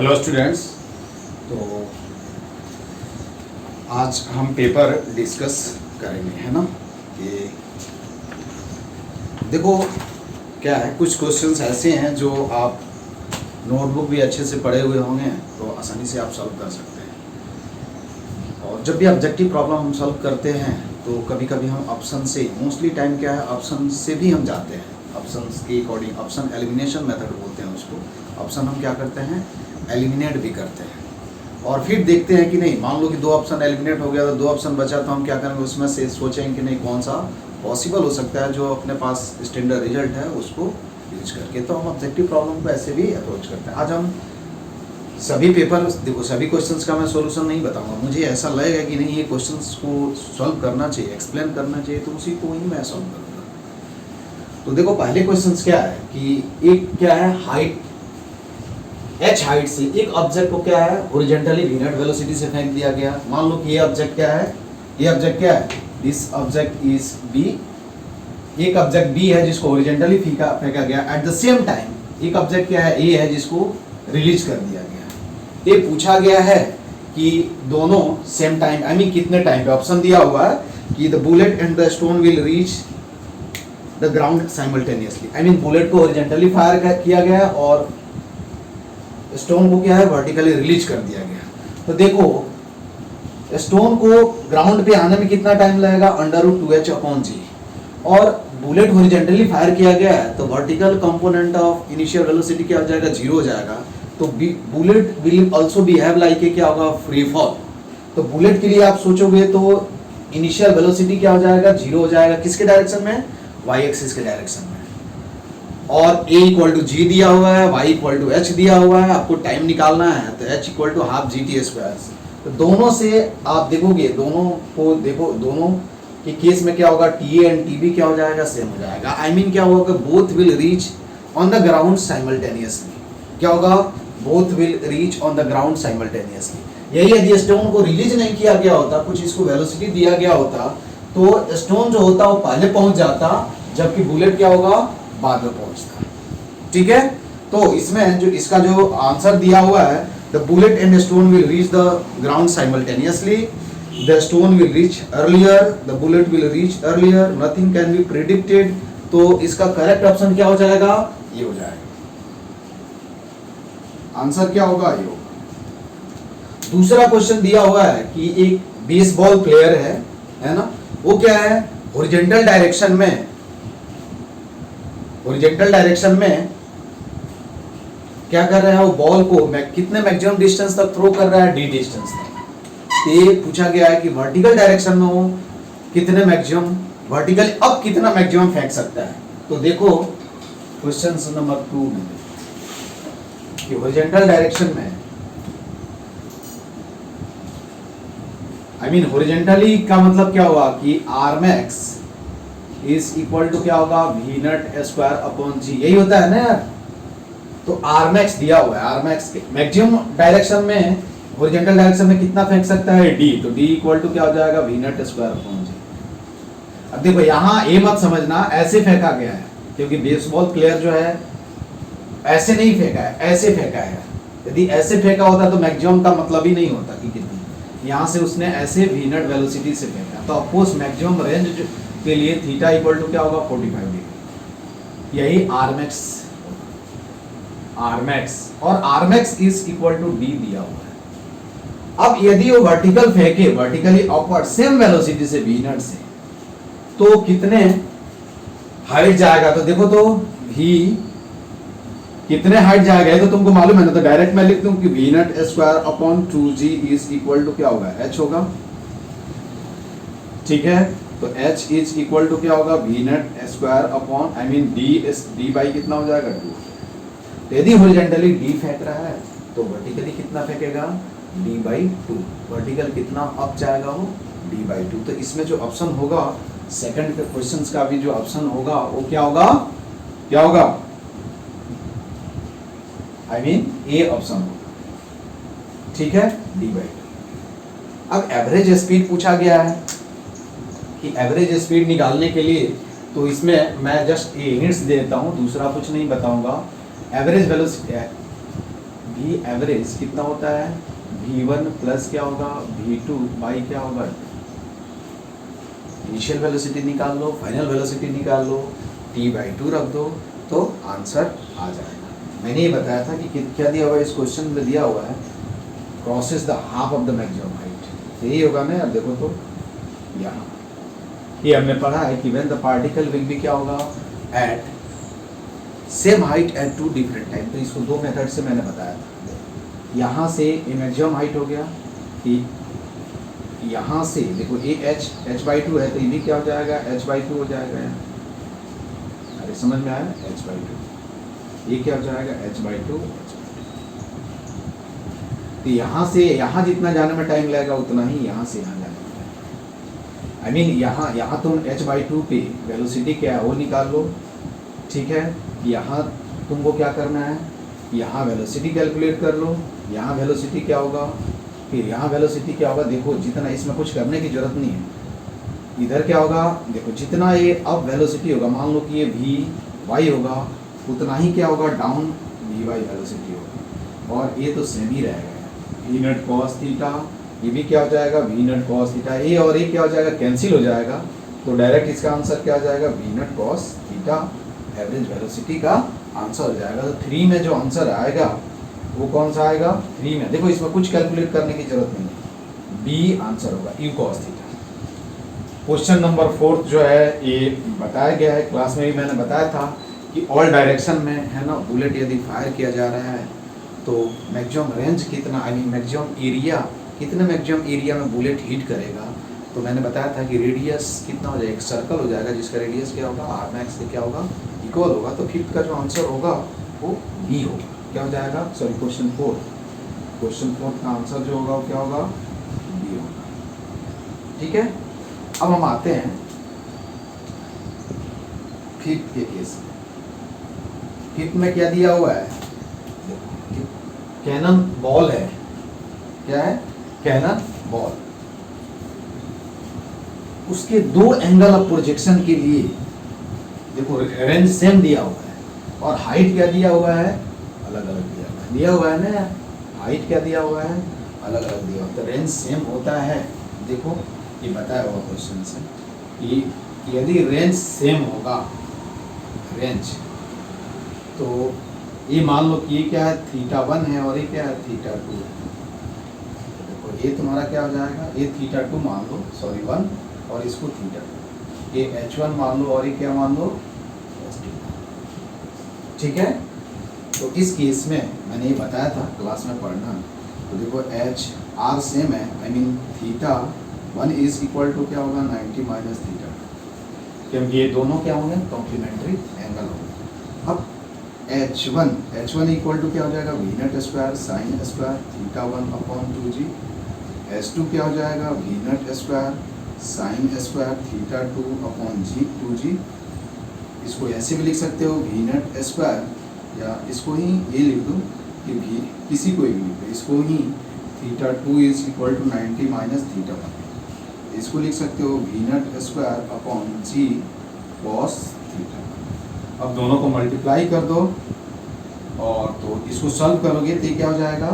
Hello students. तो आज हम पेपर डिस्कस करेंगे, है ना। कि देखो क्या है, कुछ क्वेश्चंस ऐसे हैं जो आप नोटबुक भी अच्छे से पढ़े हुए होंगे तो आसानी से आप सॉल्व कर सकते हैं। और जब भी ऑब्जेक्टिव प्रॉब्लम हम सॉल्व करते हैं तो कभी कभी हम ऑप्शन से, मोस्टली टाइम क्या है, ऑप्शन से भी हम जाते हैं। ऑप्शन के अकॉर्डिंग ऑप्शन एलिमिनेशन मेथड बोलते हैं उसको। ऑप्शन हम क्या करते हैं, एलिमिनेट भी करते हैं। और फिर देखते हैं कि नहीं, मान लो कि दो ऑप्शन एलिमिनेट हो गया तो दो ऑप्शन बचा, तो हम क्या करेंगे, उसमें से सोचेंगे कि नहीं कौन सा पॉसिबल हो सकता है जो अपने पास स्टैंडर्ड रिजल्ट है उसको यूज करके। तो हम ऑब्जेक्टिव प्रॉब्लम को ऐसे भी अप्रोच करते हैं। आज हम सभी पेपर, देखो सभी क्वेश्चंस का मैं सॉल्यूशन नहीं बताऊंगा, मुझे ऐसा लगेगा कि नहीं ये क्वेश्चंस को सॉल्व करना चाहिए, एक्सप्लेन करना चाहिए, तो उसी को ही मैं सॉल्व करूँगा। तो देखो पहले क्वेश्चंस क्या है कि एक क्या है, हाइट h हाइट से एक ऑब्जेक्ट को क्या है, हॉरिजॉन्टली वी0 वेलोसिटी से फेंक दिया गया। मान लो कि ये ऑब्जेक्ट क्या है, ये ऑब्जेक्ट क्या है, दिस ऑब्जेक्ट इज b। एक ऑब्जेक्ट b है जिसको हॉरिजॉन्टली फेंका गया। एट द सेम टाइम एक ऑब्जेक्ट क्या है, a है जिसको रिलीज कर दिया गया। ये पूछा गया है कि दोनों सेम टाइम, आई मीन कितने टाइम पे। ऑप्शन दिया हुआ है कि the bullet and the stone will reach the ground simultaneously. I mean bullet को हॉरिजॉन्टली फायर किया गया और स्टोन को क्या है, वर्टिकली रिलीज कर दिया गया। तो देखो स्टोन को ग्राउंड पे आने में कितना टाइम लगेगा, √2h/g। और बुलेट हॉरिजॉन्टली फायर किया गया है तो vertical component of initial velocity क्या हो जाएगा, 0 हो जाएगा। तो bullet will also behave like a क्या होगा, फ्री फॉल। तो बुलेट के लिए आप सोचोगे तो इनिशियल वेलोसिटी क्या हो जाएगा, 0 हो जाएगा। किसके डायरेक्शन में, y एक्सिस के डायरेक्शन में। और a = g दिया हुआ है, y = h दिया हुआ है। आपको टाइम निकालना है तो h = ½ gt²। तो दोनों से आप देखोगे, दोनों को देखो, दोनों के केस में क्या होगा, TA एंड TB क्या हो जाएगा, सेम हो जाएगा। आई मीन क्या होगा, both will reach on the ground simultaneously. क्या होगा, both will reach on the ground simultaneously. यही यदि स्टोन को रिलीज नहीं किया गया होता, कुछ इसको वेलोसिटी दिया गया होता तो स्टोन जो होता वो पहले पहुंच जाता, जबकि बुलेट क्या होगा, बाद में पहुंचता। ठीक है। तो इसमें जो इसका जो आंसर दिया हुआ है, the bullet and stone will reach the ground simultaneously, the stone will reach earlier, the bullet will reach earlier, nothing can be predicted. तो इसका करेक्ट ऑप्शन क्या हो जाएगा, ये हो जाएगा। आंसर क्या होगा, ये होगा। दूसरा क्वेश्चन दिया हुआ है कि एक बेसबॉल प्लेयर है ना, वो क्या है, हॉरिजॉन्टल डायरेक्शन में, हॉरिजॉन्टल डायरेक्शन में क्या कर रहा है, वो बॉल को कितने मैक्सिमम डिस्टेंस तक थ्रो कर रहा है, d डिस्टेंस तक। ये पूछा गया है कि वर्टिकल डायरेक्शन में वो कितने मैक्सिमम, वर्टिकल अब कितना मैक्सिमम फेंक सकता है। तो देखो क्वेश्चन नंबर 2 में कि हॉरिजॉन्टल डायरेक्शन में, आई मीन हॉरिजॉन्टली का मतलब क्या हुआ कि Rmax इज इक्वल टू क्या होगा, v0² g। यही होता है ना यार। तो Rmax दिया हुआ है, Rmax के मैक्सिमम डायरेक्शन में, हॉरिजॉन्टल डायरेक्शन में कितना फेंक सकता है, d। तो d इक्वल टू क्या हो जाएगा, v0²/g। अब देखो यहाँ ये मत समझना ऐसे फेंका गया है, क्योंकि बेसबॉल प्लेयर जो है ऐसे नहीं फेंका है, ऐसे फेंका है। यदि ऐसे फेंका होता तो मैक्सिमम का मतलब ही नहीं होता कि कितनी। यहाँ से उसने ऐसे v0 वेलोसिटी से फेंका, तो ऑफकोर्स मैक्सिमम रेंज के लिए थीटा इक्वल टू क्या होगा, 45 डिग्री। यही Rmax, और Rmax is equal to d दिया हुआ है। अब यदि वो वर्टिकल फेंके, वर्टिकली अपवर्ड सेम वेलोसिटी से v0 से, तो कितने हाइट जाएगा। तो देखो तो v कितने हाइट जाएगा, तो तुमको मालूम है ना। तो डायरेक्ट मैं लिख दूं कि v0²/2g इज इक्वल टू क्या होगा, h होगा। ठीक है। तो h इज इक्वल टू क्या होगा, v0² I mean d by कितना हो जाएगा, 2। तो यदि हॉरिजॉन्टली d फेंक रहा है तो वर्टिकली कितना फेंकेगा, d/2। वर्टिकल कितना अप जाएगा, वो d/2। तो इसमें जो ऑप्शन होगा, सेकंड के क्वेश्चंस का भी जो ऑप्शन होगा वो क्या होगा, क्या होगा, आई मीन ए ऑप्शन होगा। ठीक है, d/2। अब एवरेज स्पीड पूछा गया है कि एवरेज स्पीड निकालने के लिए, तो इसमें मैं जस्ट यूनिट्स देता हूं, दूसरा कुछ नहीं बताऊंगा। एवरेज वेलोसिटी V एवरेज कितना होता है, V1 प्लस क्या होगा V2 बाई क्या होगा, इनिशियल वेलोसिटी निकाल लो, फाइनल वेलोसिटी निकाल लो, T/2 रख दो तो आंसर आ जाएगा। मैंने ये बताया था कि क्या दिया हुआ है इस क्वेश्चन में, दिया हुआ है crosses the half of the maximum height, यही होगा ना। अब देखो तो यहाँ ये हमने पढ़ा है कि when the particle will be क्या होगा at same height at two different time, तो इसको दो मेथड से मैंने बताया था। यहाँ से ये मैक्सिमम हाइट हो गया कि यहाँ से देखो ये h/2 है, तो ये भी क्या हो जाएगा h/2 हो जाएगा यहाँ। अरे समझ में आया, h/2 ये क्या हो जाएगा h/2। तो यहाँ से यहाँ जितना जाने में टाइम लगेगा उतना ही यहाँ से यहाँ जाने में टाइम। आई मीन यहाँ तुम h/2 पे वेलोसिटी क्या है वो निकाल लो, ठीक है। यहाँ तुमको क्या करना है, यहाँ वेलोसिटी कैलकुलेट कर लो, यहाँ वेलोसिटी क्या होगा, फिर यहाँ वेलोसिटी क्या होगा। देखो जितना, इसमें कुछ करने की जरूरत नहीं है। इधर क्या होगा, देखो जितना ये अब वेलोसिटी होगा, मान लो कि ये Vy होगा, उतना ही क्या होगा डाउन Vy वेलोसिटी होगा, और ये तो सेम ही रहेगा। V0 cos थीटा, ये भी क्या हो जाएगा V0 cos थीटा, ये और ये क्या हो जाएगा कैंसिल हो जाएगा, तो डायरेक्ट इसका आंसर क्या हो जाएगा V0 cos theta average velocity का आंसर हो जाएगा। तो 3 में जो आंसर आएगा वो कौन सा आएगा 3 में, देखो इसमें कुछ कैलकुलेट करने की जरूरत नहीं है, बी आंसर होगा U cos theta. Question number 4 जो है ये बताया गया है, क्लास में भी मैंने बताया था कि ऑल डायरेक्शन में है ना, बुलेट यदि फायर किया जा रहा है तो मैक्सिमम रेंज कितना, आई मीन मैक्सिमम एरिया कितने, मैक्सिमम एरिया में बुलेट हिट करेगा। तो मैंने बताया था कि रेडियस कितना हो जाएगा, एक सर्कल हो जाएगा जिसका रेडियस क्या होगा आर मैक्स से क्या होगा इक्वल होगा। तो फिफ्थ का जो आंसर होगा वो बी होगा, क्या हो जाएगा, सॉरी क्वेश्चन 4 का आंसर जो होगा वो क्या होगा बी होगा, ठीक है। अब हम आते हैं फिफ्थ के केस में। फिफ्थ में क्या दिया हुआ है, कैनन बॉल है, क्या है कैनन बॉल, उसके दो एंगल ऑफ प्रोजेक्शन के लिए देखो रेंज सेम दिया हुआ है और हाइट क्या दिया हुआ है अलग अलग दिया हुआ है ना, हाइट क्या दिया हुआ है अलग अलग दिया हुआ है। तो रेंज सेम होता है, देखो ये बताया हुआ क्वेश्चन से कि यदि रेंज सेम होगा, रेंज तो ये मान लो कि ये क्या है θ1 है और ये क्या है θ2 है। तो देखो ये तुम्हारा क्या हो जाएगा, ये θ2 मान लो, सॉरी 1 और इसको θ2, ये h1 मान लो और ये क्या मान लो h2, ठीक है। तो इस केस में मैंने ये बताया था क्लास में पढ़ना, तो देखो h r सेम है, I mean θ1 is equal to क्या होगा 90 माइनस θ2, क्योंकि ये दोनों क्या होंगे कॉम्प्लीमेंट्री एंगल होंगे। अब h1 इक्वल टू क्या हो जाएगा V0 square sine square θ1 upon 2g, h2 क्या हो जाएगा V0 square sine square θ2 upon 2g। इसको ऐसे भी लिख सकते हो V0 स्क्वायर, या इसको ही ये लिख दो कि भी किसी को भी लिख दो, इसको ही θ2 इज इक्वल टू 90 माइनस θ1, इसको लिख सकते हो V0 square upon g cos theta. अब दोनों को मल्टीप्लाई कर दो और तो इसको सॉल्व करोगे तो क्या हो जाएगा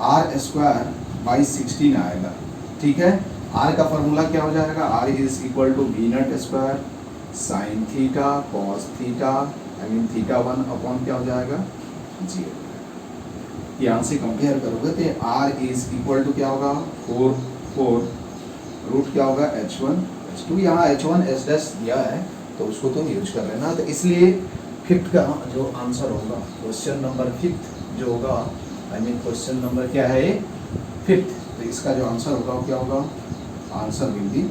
r स्क्वायर बाई 16 आएगा, ठीक है। r का फॉर्मूला क्या हो जाएगा, r is equal to V0 square sine theta cos theta, I mean θ1 upon क्या हो जाएगा जी। यहाँ से कंपेयर करोगे तो r इज इक्वल टू क्या होगा 4 रूट क्या होगा h1 h2, यहाँ h1 h' दिया है तो उसको तुम यूज कर लेना। तो इसलिए फिफ्थ का जो आंसर होगा क्वेश्चन नंबर 5 जो होगा, आई मीन क्वेश्चन नंबर क्या है 5, तो इसका जो आंसर होगा वो क्या होगा, आंसर विल बी।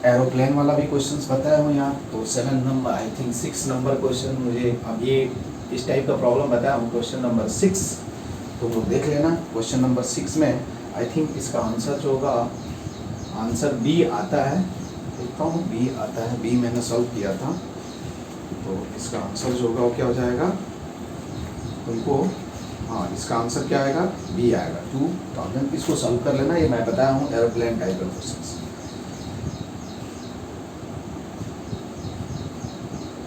एरोप्लेन वाला भी क्वेश्चंस बताया हूँ यहाँ, तो 7 number I think 6 number question मुझे अब ये इस टाइप का प्रॉब्लम बताया हूँ, क्वेश्चन नंबर 6 तो वो देख लेना। क्वेश्चन नंबर 6 में आई थिंक इसका आंसर जो होगा आंसर बी आता है, देखता हूँ बी आता है, बी मैंने सॉल्व किया था, तो इसका आंसर जो होगा वो क्या हो जाएगा तुमको, हाँ इसका आंसर क्या आएगा बी आएगा 2000। इसको सॉल्व कर लेना, ये मैं बताया हूँ एरोप्लेन टाइप का क्वेश्चन।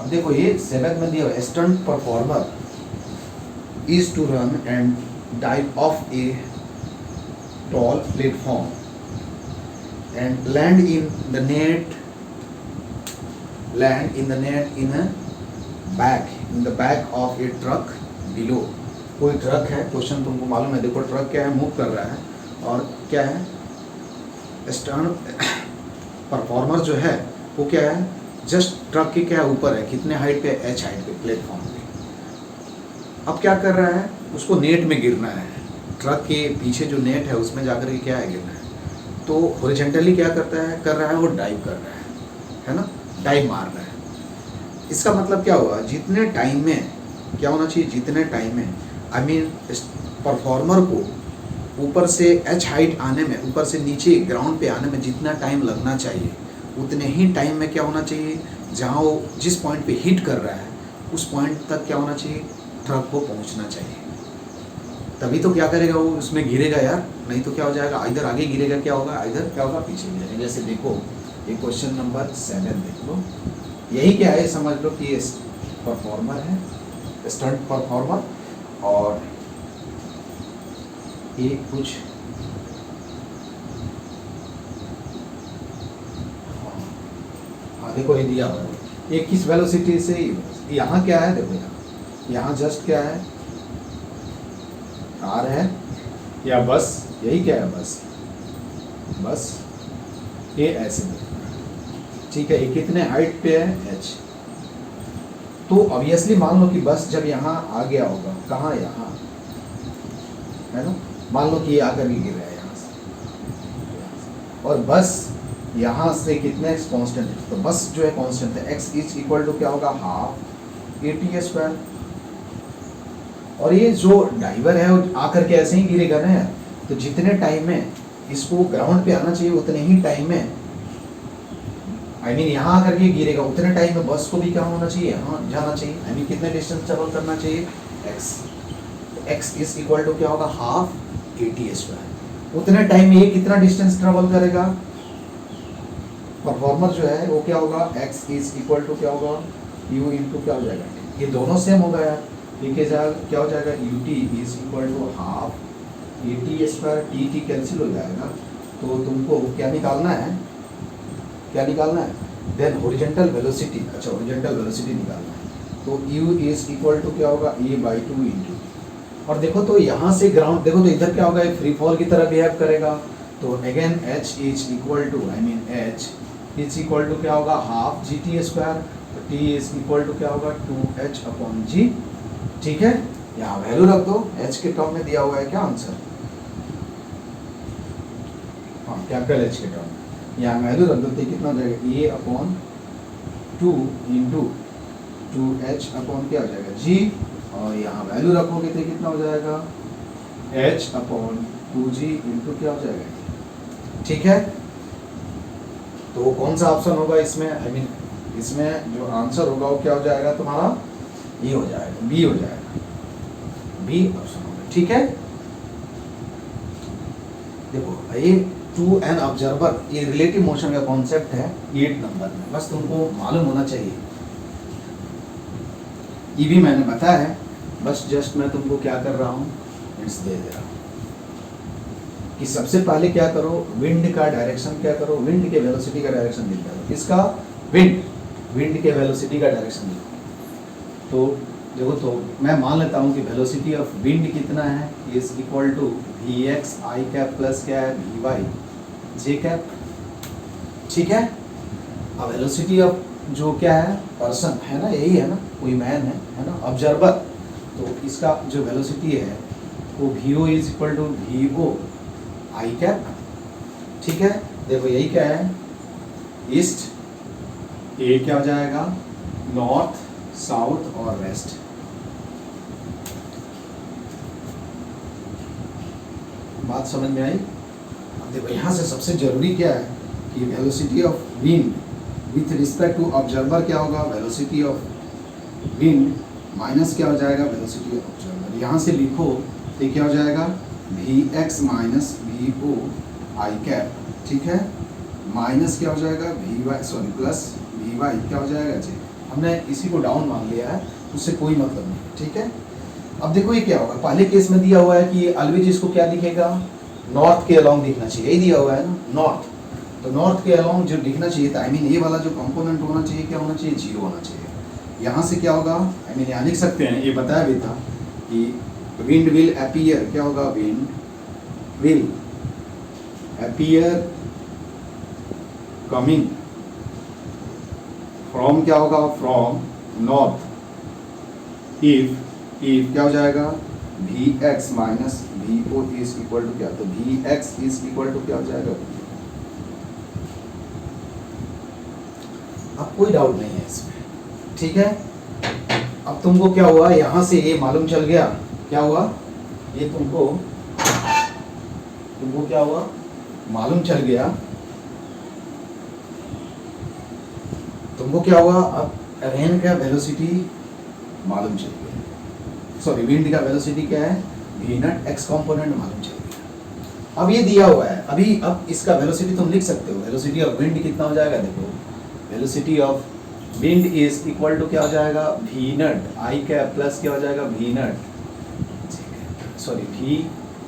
अब देखो ये 7 में दिया stunt performer is to run and dive off a tall platform and land in the net in the back of a truck below। कोई ट्रक है, क्वेश्चन तुमको मालूम है, देखो ट्रक क्या है, मूव कर रहा है और क्या है, स्टर्न परफॉर्मर जो है वो क्या है, जस्ट ट्रक के क्या ऊपर है, कितने हाइट पे, h हाइट पे प्लेटफॉर्म पे। अब क्या कर रहा है, उसको नेट में गिरना है, ट्रक के पीछे जो नेट है उसमें जाकर के क्या है, गिरना है। तो हॉरिजॉन्टली क्या कर रहा है वो डाइव कर रहा है ना, डाइव मार रहा है। इसका मतलब क्या हुआ, जितने टाइम में क्या होना चाहिए, जितने टाइम में आई मीन परफॉर्मर को ऊपर से h हाइट आने में, ऊपर से नीचे ग्राउंड पे आने में जितना टाइम लगना चाहिए उतने ही टाइम में क्या होना चाहिए, जहाँ वो जिस पॉइंट पे हिट कर रहा है उस पॉइंट तक क्या होना चाहिए, ट्रक को पहुँचना चाहिए। तभी तो क्या करेगा वो, उसमें गिरेगा यार, नहीं तो क्या हो जाएगा, इधर आगे गिरेगा, क्या होगा, इधर क्या होगा, पीछे गिरेगा। जैसे देखो ये क्वेश्चन नंबर 7 देख लो, यही क्या है, समझ लो कि ये परफॉर्मर है, स्टंट परफॉर्मर, और ये कुछ हाँ देखो ये दिया हुआ है, ये किस वेलोसिटी से, यहाँ क्या है, देखो यहाँ जस्ट क्या है, कार है या बस, यही क्या है, बस ये ऐसे में, ठीक है, ये कितने हाइट पे है, h। तो ऑब्वियसली मान लो कि बस जब यहाँ आ गया होगा, कहाँ, यहाँ है ना, मान लो कि ये आकर गिर रहा है यहाँ से, और बस यहाँ से कितने कांस्टेंट है, तो बस जो है कांस्टेंट है, x इज इक्वल टू क्या होगा, हाफ AT²। और ये जो डाइवर है वो आकर के ऐसे ही गिरेगा ना, तो जितने टाइम में इसको ग्राउंड पे आना चाहिए उतने ही टाइम में, आई मीन यहाँ आकर के गिरेगा उतने टाइम में बस को भी क्या होना चाहिए, यहाँ जाना चाहिए, आई मीन कितने डिस्टेंस ट्रेवल करना चाहिए, x इज इक्वल टू क्या होगा, हाफ AT²। उतने टाइम में ये कितना डिस्टेंस ट्रेवल करेगा, परफॉर्मर जो है वो क्या होगा, x इज इक्वल टू क्या होगा, u इंटू क्या हो जाएगा, ये दोनों सेम हो गया, क्या हो जाएगा, ut is equal to half AT², t cancel हो जाएगा। तो तुमको क्या निकालना है, देन हॉरिजॉन्टल वेलोसिटी, अच्छा हॉरिजॉन्टल वेलोसिटी निकालना है। तो u इज इक्वल टू क्या होगा, a/2 इंटू, और देखो तो यहाँ से ग्राउंड देखो तो इधर क्या होगा, फ्री फॉल की तरह बिहेव करेगा। तो again h is equal to, I mean h is equal to क्या होगा, हाफ GT², तो t इज इक्वल टू क्या होगा, 2h/g। ठीक है, यहाँ वैल्यू रख दो, h के टर्म में दिया हुआ है क्या आंसर, हाँ कैपिटल H के टर्म, यहाँ वैल्यू रख दो तो कितना हो जाएगा, a/2 इंटू 2h/ क्या हो जाएगा, g, और यहाँ वैल्यू रखोगे तो कितना हो जाएगा, h/2g इंटू क्या हो जाएगा, ठीक है। तो कौन सा ऑप्शन होगा इसमें, आई मीन इसमें जो आंसर होगा वो क्या हो जाएगा तुम्हारा, ये हो जाएगा, बी हो जाएगा, बी ऑप्शन होगा, ठीक है। देखो ये टू एन ऑब्जर्वर, ये रिलेटिव मोशन का कॉन्सेप्ट है 8 नंबर में, बस तुमको मालूम होना चाहिए, ये भी मैंने बताया है, बस जस्ट मैं तुमको क्या कर रहा हूँ, हिंट्स दे रहा हूँ कि सबसे पहले क्या करो, विंड का डायरेक्शन क्या करो, विंड के वेलोसिटी का डायरेक्शन निकालो, किसका, विंड के वेलोसिटी का डायरेक्शन निकालो। तो देखो तो मैं मान लेता हूँ कि वेलोसिटी ऑफ विंड कितना है, is equal to Vx I cap plus क्या है, Vy J कैप, ठीक है। अब वेलोसिटी ऑफ जो क्या है, पर्सन है ना, यही है ना, कोई मैन है ना, ऑब्जर्वर, तो इसका जो वेलोसिटी है वो VO is equal to VO I cap, ठीक है। देखो यही क्या है, ईस्ट, ये क्या हो जाएगा, नॉर्थ, साउथ और वेस्ट। बात समझ में आई। अब देखो यहाँ से सबसे जरूरी क्या है कि velocity of wind with respect to observer क्या होगा, वेलोसिटी ऑफ विंड माइनस क्या हो जाएगा, वेलोसिटी ऑफ ऑब्जर्वर। यहाँ से लिखो तो क्या हो जाएगा, Vx minus VO I cap, ठीक है, माइनस क्या हो जाएगा Vy, सॉरी प्लस Vy क्या हो जाएगा जी, अब हमने इसी को डाउन मान लिया है, उससे कोई मतलब नहीं, ठीक है। अब देखो ये क्या होगा, पहले केस में दिया हुआ है कि ऑलवेज इसको क्या दिखेगा, नॉर्थ के अलोंग दिखना चाहिए, यही दिया हुआ है ना, नॉर्थ। तो नॉर्थ के अलोंग जो दिखना चाहिए था, आई मीन ये वाला जो कंपोनेंट होना चाहिए क्या होना चाहिए, 0 होना चाहिए। यहाँ से क्या होगा, आई मीन यहाँ लिख सकते हैं, ये बताया भी था कि विंड विल अपीयर, क्या होगा, wind will appear coming from, क्या होगा, फ्रॉम नॉर्थ, इफ क्या हो जाएगा, V X minus V O is equal to क्या, तो V X is equal to क्या हो जाएगा। अब कोई डाउट नहीं है इसमें, ठीक है। अब तुमको क्या हुआ, यहां से ये मालूम चल गया, क्या हुआ, ये तुमको क्या हुआ, मालूम चल गया, तुमको क्या हुआ, अब रेन का वेलोसिटी मालूम चल गया, सॉरी विंड का वेलोसिटी क्या है, वी नॉट एक्स कंपोनेंट मालूम चल गया। अब ये दिया हुआ है, अभी अब इसका वेलोसिटी तुम लिख सकते हो, वेलोसिटी ऑफ विंड कितना हो जाएगा, देखो velocity of wind is equal to क्या हो जाएगा, V naught I cap plus क्या हो जाएगा, V naught sorry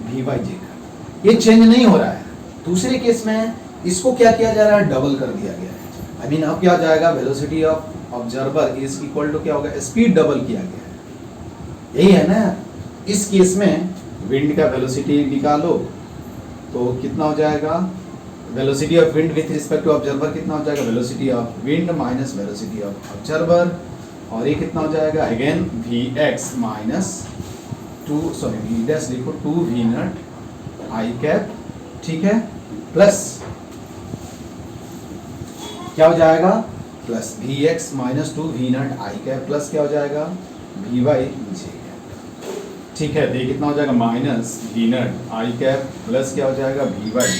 V by J cap. ये चेंज नहीं हो रहा है। दूसरे केस में इसको क्या किया जा रहा है, डबल कर दिया गया है, आई मीन अब क्या हो जाएगा, velocity of observer is equal to क्या होगा, स्पीड डबल किया गया है, यही है ना। इस केस में विंड का वेलोसिटी निकालो तो कितना हो जाएगा, velocity of wind with respect to observer कितना हो जाएगा, velocity of wind minus velocity of observer, और ये कितना हो जाएगा, again V X minus 2 sorry V dash लिखो 2 वी नॉट आई कैप, ठीक है, प्लस क्या हो जाएगा, plus V X minus 2 we naught I cap plus क्या हो जाएगा, वी वाई जे कैप, ठीक है। तो ये कितना हो जाएगा, minus V naught I cap plus क्या हो जाएगा, वी वाई।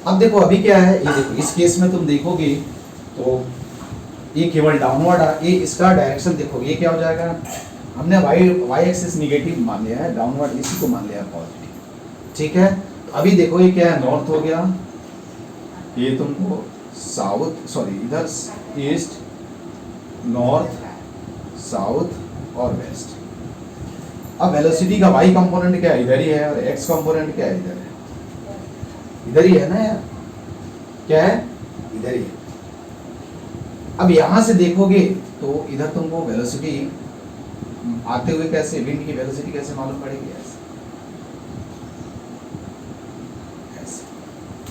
अब देखो अभी क्या है, ये देखो इस केस में तुम देखोगे तो ये केवल डाउनवर्ड है, ये इसका डायरेक्शन देखो, ये क्या हो जाएगा, हमने वाई एक्सिस निगेटिव मान लिया है, डाउनवर्ड इसी को मान लिया है पॉजिटिव, ठीक है। तो अभी देखो ये क्या है, नॉर्थ हो गया, ये तुमको साउथ सॉरी इधर ईस्ट, नॉर्थ, साउथ और वेस्ट। अब वेलोसिटी का वाई कंपोनेंट क्या है, इधर ही है, और एक्स कंपोनेंट क्या है, इधर है, इधर ही है ना यार, क्या है, इधर ही है। अब यहां से देखोगे तो इधर तुमको वेलोसिटी आते हुए कैसे, विंड की वेलोसिटी कैसे मालूम पड़ेगी, ऐसे,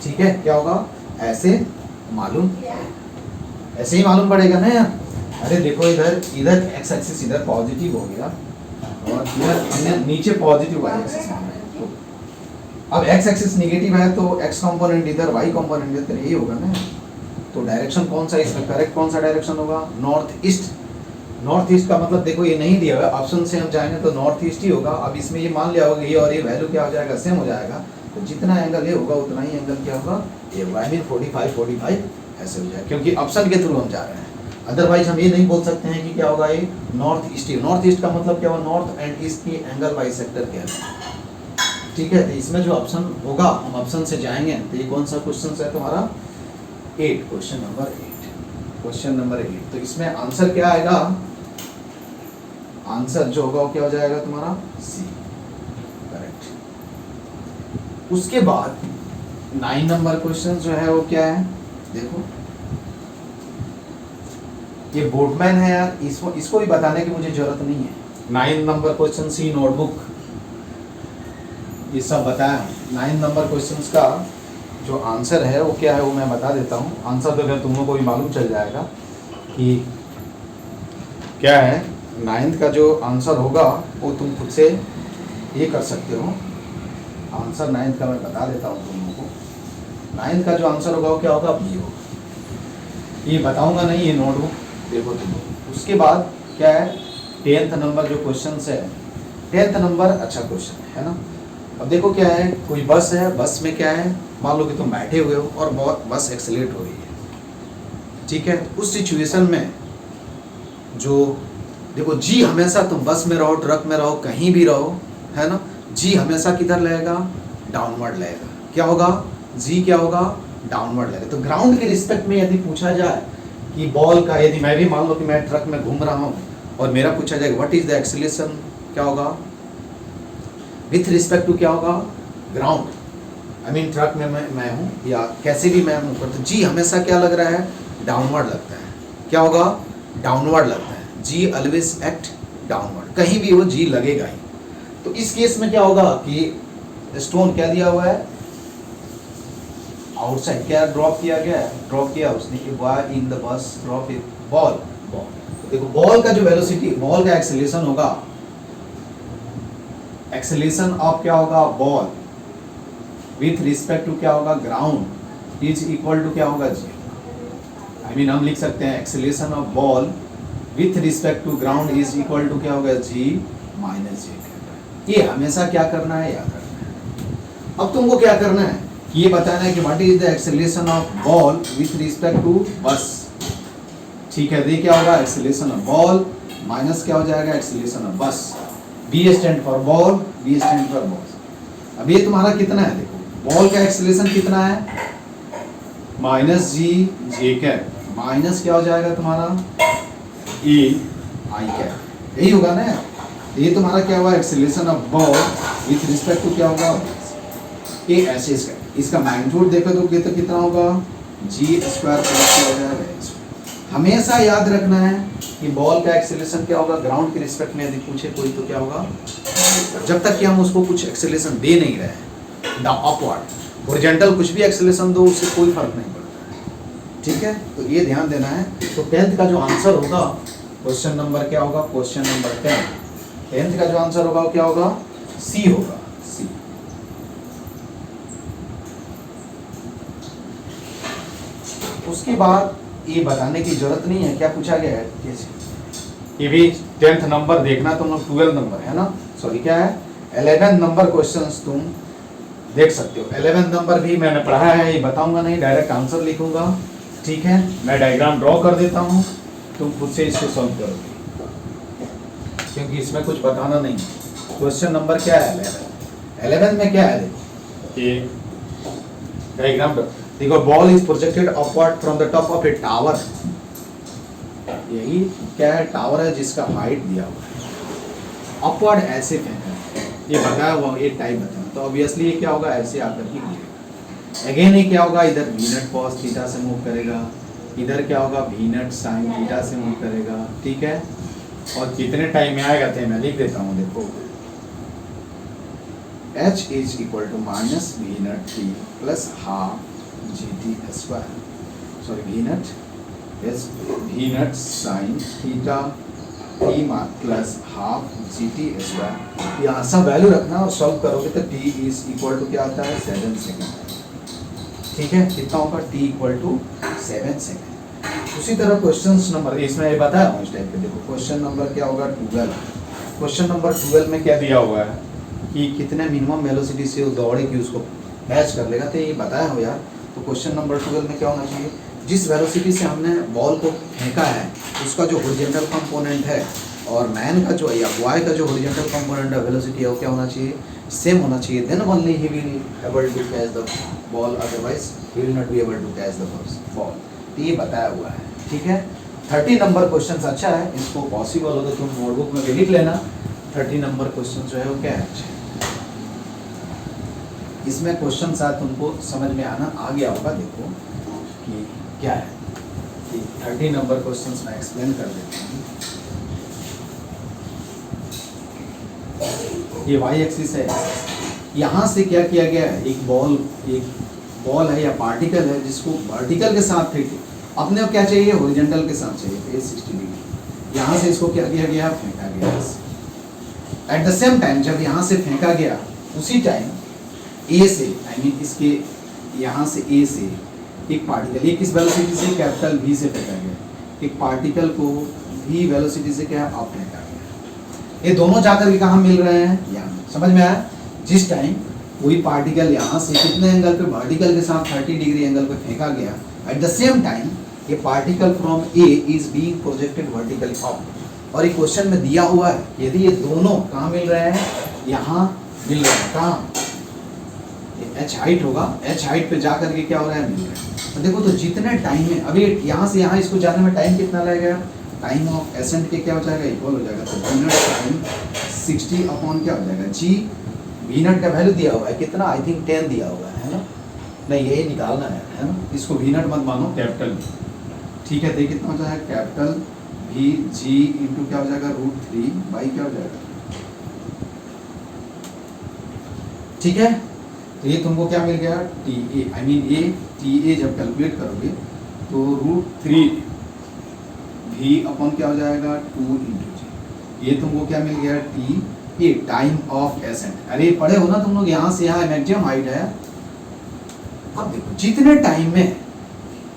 ठीक है, क्या होगा, ऐसे मालूम, ऐसे ही मालूम पड़ेगा ना यार। अरे देखो इधर एक्स एक्सिस इधर पॉजिटिव हो गया, और इधर नीचे पॉजिटिव वाई एक्सिस मान रहे हैं, तो अब एक्स एक्सिस निगेटिव है तो एक्स कंपोनेंट इधर, वाई कंपोनेंट इधर, यही होगा ना। तो डायरेक्शन कौन सा इसमें करेक्ट, कौन सा डायरेक्शन होगा, नॉर्थ ईस्ट। नॉर्थ ईस्ट का मतलब देखो ये नहीं दिया हुआ, ऑप्शन से हम जाएंगे तो नॉर्थ ईस्ट ही होगा। अब इसमें ये मान लिया होगा ये और ये वैल्यू क्या हो जाएगा, सेम हो जाएगा, तो जितना एंगल ये होगा उतना ही एंगल क्या होगा, ये होगा, आई मीन 45 ऐसे हो जाएगा, क्योंकि ऑप्शन के थ्रू हम जा रहे हैं। अदरवाइज हम ये नहीं बोल सकते हैं कि क्या होगा, ये नॉर्थ ईस्ट। नॉर्थ ईस्ट का मतलब क्या होगा, नॉर्थ एंड ईस्ट की एंगल बाई सेक्टर क्या है, ठीक है। तो इसमें जो ऑप्शन होगा हम ऑप्शन से जाएंगे। तो ये कौन सा क्वेश्चन है तुम्हारा, 8, क्वेश्चन नंबर 8, क्वेश्चन नंबर 8। तो इसमें आंसर क्या आएगा, आंसर जो होगा वो क्या हो जाएगा तुम्हारा, सी, करेक्ट। उसके बाद 9 नंबर क्वेश्चन जो है वो क्या है, देखो ये बोर्डमैन है यार, इसको भी बताने की मुझे जरूरत नहीं है। 9 नंबर क्वेश्चन सी नोटबुक, ये सब बताया। 9 नंबर क्वेश्चंस का जो आंसर है वो क्या है वो मैं बता देता हूँ। आंसर तो फिर तुम लोग को भी मालूम चल जाएगा कि क्या है। 9th का जो आंसर होगा वो तुम खुद से ये कर सकते हो। आंसर 9th का मैं बता देता हूँ तुम लोगों को। 9th का जो आंसर होगा वो क्या होगा, बी होगा। ये बताऊंगा नहीं, ये नोटबुक देखो तुम लोग। उसके बाद क्या है, 10th नंबर जो क्वेश्चन है, 10th नंबर अच्छा क्वेश्चन है ना। अब देखो क्या है, कोई बस है, बस में क्या है, मान लो कि तुम बैठे हुए हो और बहुत बस एक्सेलेरेट हो रही है, ठीक है। उस सिचुएशन में जो देखो जी हमेशा तुम बस में रहो, ट्रक में रहो, कहीं भी रहो, है ना, जी हमेशा किधर लगेगा, डाउनवर्ड लगेगा। क्या होगा, जी क्या होगा, डाउनवर्ड लगे। तो ग्राउंड के रिस्पेक्ट में यदि पूछा जाए कि बॉल का, यदि मैं भी मान लो कि मैं ट्रक में घूम रहा हूँ और मेरा पूछा जाए व्हाट इज द एक्सेलरेशन, क्या होगा विथ रिस्पेक्ट टू क्या होगा ग्राउंड, आई मीन ट्रक में मैं हूँ या कैसे भी मैं हूँ, तो जी हमेशा क्या लग रहा है डाउनवर्ड लगता है, क्या होगा डाउनवर्ड लगता है, जी ऑलवेज एक्ट डाउनवर्ड, कहीं भी वो जी लगेगा ही। तो इस केस में क्या होगा कि स्टोन क्या दिया हुआ है आउटसाइड, क्या ड्रॉप किया गया है, ड्रॉप किया उसने कि why in the bus drop it ball, देखो बॉल का जो वेलोसिटी, बॉल का एक्सेलरेशन होगा, एक्सेलरेशन ऑफ क्या होगा बॉल विथ रिस्पेक्ट टू क्या होगा ग्राउंड इज इक्वल टू क्या होगा जी, आई मीन हम लिख सकते हैं acceleration of ball with respect to ground is equal to क्या होगा जी माइनस जे। ये हमेशा क्या करना है याद रखना है। अब तुमको क्या करना है ये बताना है कि what is the acceleration of ball with respect to bus, ठीक है। ये क्या होगा एक्सेलरेशन ऑफ बॉल माइनस क्या हो जाएगा acceleration of bus, B stand for ball, B stand for ball. अब ये तुम्हारा कितना है, देखो बॉल का एक्सेलरेशन कितना है माइनस जी जे कैप, माइनस क्या हो जाएगा तुम्हारा ए आई कैप, यही होगा ना। ये तुम्हारा क्या हुआ acceleration of ball with respect to क्या होगा ये ऐसे, इसका मैग्नीट्यूड देखो तो कितना होगा जी स्क्वायर प्लस क्या हो जाएगा। हमेशा याद रखना है कि बॉल का एक्सेलरेशन क्या होगा ग्राउंड के रिस्पेक्ट में यदि पूछे कोई तो क्या होगा, जब तक कि हम उसको कुछ एक्सेलरेशन दे नहीं रहे द अपवर्ड हॉरिजॉन्टल कुछ भी एक्सेलरेशन दो उससे कोई फर्क नहीं पड़ता है, ठीक है। तो ये ध्यान देना है। तो 10th का जो आंसर होगा क्वेश्चन नंबर क्या होगा, क्वेश्चन नंबर 10th का जो आंसर होगा वो क्या होगा सी होगा, सी। उसके बाद ये बताने की जरूरत नहीं है क्या पूछा गया है, ये भी 10th नंबर देखना, तुम लोग 12 नंबर है ना, सॉरी क्या है 11 नंबर क्वेश्चंस तुम देख सकते हो। 11 नंबर भी मैंने पढ़ा है, ये बताऊंगा नहीं, डायरेक्ट आंसर लिखूंगा, ठीक है। मैं डायग्राम ड्रॉ कर देता हूँ, तुम खुद से इसको सॉल्व करोगे क्योंकि इसमें कुछ बताना नहीं। क्वेश्चन नंबर क्या है 11 में क्या है, देखो ये डायग्राम देखो, ball is projected upward from the top of A tower, यही क्या है टावर है जिसका हाइट दिया हुआ है, अपवर्ड ऐसे फेंका है, ये बताया हुआ ये टाइप बताया, तो ऑब्वियसली ये क्या होगा ऐसे आकर के गिरेगा। अगेन ये क्या होगा इधर वी नट कॉस थीटा से मूव करेगा, इधर क्या होगा वी नट साइन थीटा से मूव करेगा, ठीक है। और कितने टाइम में आएगा थे मैं लिख देता हूँ, देखो h is equal to minus V naught T plus half G T square, sorry V naught sine theta T plus half G T square, यहाँ सब वैल्यू रखना और सॉल्व करोगे तो t इज इक्वल टू क्या आता है 7 सेकेंड, ठीक है। कितना होगा t इक्वल टू 7 सेकेंड। उसी तरह क्वेश्चन नंबर इसमें ये बताया हूँ इस टाइप पे, देखो क्वेश्चन नंबर क्या होगा 12, क्वेश्चन नंबर 12 में क्या दिया हुआ है कि कितने मिनिमम वेलोसिटी से वो दौड़े कि उसको मैच कर लेगा, तो ये बताया हो यार। तो क्वेश्चन नंबर 12 में क्या होना चाहिए, जिस वेलोसिटी से हमने बॉल को फेंका है उसका जो हॉरिजॉन्टल कंपोनेंट है और मैन का जो या बॉय का जो हॉरिजॉन्टल कंपोनेंट है वेलोसिटी है वो क्या होना चाहिए सेम होना चाहिए, then only he will able to catch the ball, otherwise he will not be able to catch the ball. तो ये बताया हुआ है, ठीक है। 30 नंबर क्वेश्चन अच्छा है, इसको पॉसिबल हो तो तुम नोटबुक में भी लिख लेना। 30 नंबर क्वेश्चन जो है वो क्या है अच्छा, इसमें क्वेश्चन शायद तुमको समझ में आना आ गया होगा, देखो कि क्या है कि 30 नंबर क्वेश्चन मैं एक्सप्लेन कर देता हूँ। ये वाई एक्सिस है, यहाँ से क्या किया गया है एक बॉल है या पार्टिकल है जिसको वर्टिकल के साथ फेंके, अपने को क्या चाहिए हॉरिजॉन्टल के साथ चाहिए 360 डिग्री, यहाँ से इसको क्या किया गया फेंका गया। एट द सेम टाइम जब यहाँ से फेंका गया उसी टाइम ए से आई मीन इसके यहाँ से ए से एक पार्टिकल, ये किस वेलोसिटी से कैपिटल वी से फेंका गया, एक पार्टिकल को वी वेलोसिटी से क्या अप फेंका गया, ये दोनों जाकर के कहाँ मिल रहे हैं यहाँ, समझ में आया। जिस टाइम कोई पार्टिकल यहाँ से कितने एंगल पे वर्टिकल के साथ 30 डिग्री एंगल पे फेंका गया, एट द सेम टाइम ये particle from A is being projected vertically up, और ये क्वेश्चन में दिया हुआ है यदि ये दोनों कहाँ मिल रहे हैं यहाँ मिल रहे हैं, कहाँ h हाइट होगा, h हाइट पे जा करके क्या हो रहा है, मिल रहा है। तो देखो तो जितने टाइम में अभी यहाँ से यहाँ इसको जाने में टाइम कितना लगेगा, टाइम ऑफ एसेंट के क्या हो जाएगा, इक्वल हो जाएगा। तो वी नॉट टाइम 60 अपॉन क्या हो जाएगा, जी वी नॉट का वैल्यू दिया हुआ है कितना, आई थिंक 10 दिया हुआ है ना, नहीं यही निकालना है ना, इसको वी नॉट मत मानो, कैपिटल भी, ठीक है। देखिए कितना हो जाएगा, कैपिटल वी जी इंटू क्या हो जाएगा, √3 बाई क्या हो जाएगा, ठीक है। तो ये तुमको क्या मिल गया, टी ए, आई मीन ये टी ए जब कैलकुलेट करोगे तो √3 वी अपॉन क्या हो जाएगा, 2 इंटू जी, ये तुमको क्या मिल गया, T A time of accent. अरे पढ़े हो ना तुम लोग, यहाँ से यहाँ मैक्सिमम हाइट है। अब देखो जितने टाइम में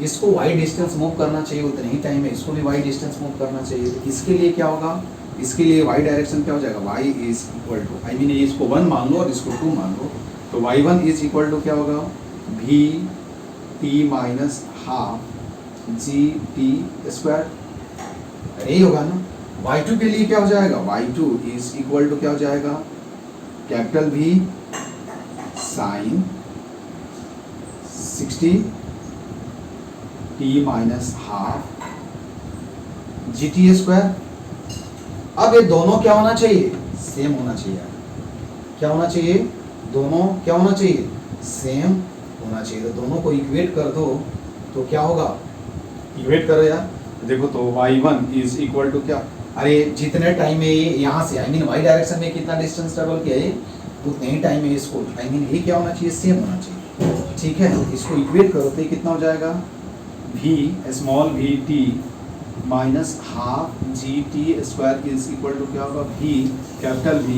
इसको वाई डिस्टेंस मूव करना चाहिए उतने ही टाइम में इसको भी वाई डिस्टेंस मूव करना चाहिए। तो इसके लिए क्या होगा, इसके लिए वाई डायरेक्शन क्या हो जाएगा, Y is equal to, I mean इसको 1 मान लो और इसको 2 मान लो, तो y1 इज इक्वल टू क्या होगा, we T minus half G T square, यही होगा ना। y2 के लिए क्या हो जाएगा, y2 इज इक्वल टू क्या हो जाएगा, capital V sine 60 T minus half G T square. अब ये दोनों क्या होना चाहिए, सेम होना चाहिए, क्या होना चाहिए, दोनों क्या होना चाहिए, सेम होना चाहिए। तो दोनों को इक्वेट कर दो तो क्या होगा, इक्वेट करो यार, देखो तो y1 इज इक्वल टू क्या, अरे जितने टाइम में ये यहाँ से आई मीन y डायरेक्शन में कितना डिस्टेंस ट्रेवल किया है उतने ही टाइम में इसको आई मीन ये क्या होना चाहिए, सेम होना चाहिए, ठीक है। इसको इक्वेट करो तो ये कितना हो जाएगा, v small v t minus half G T square is equal to क्या होगा, v capital V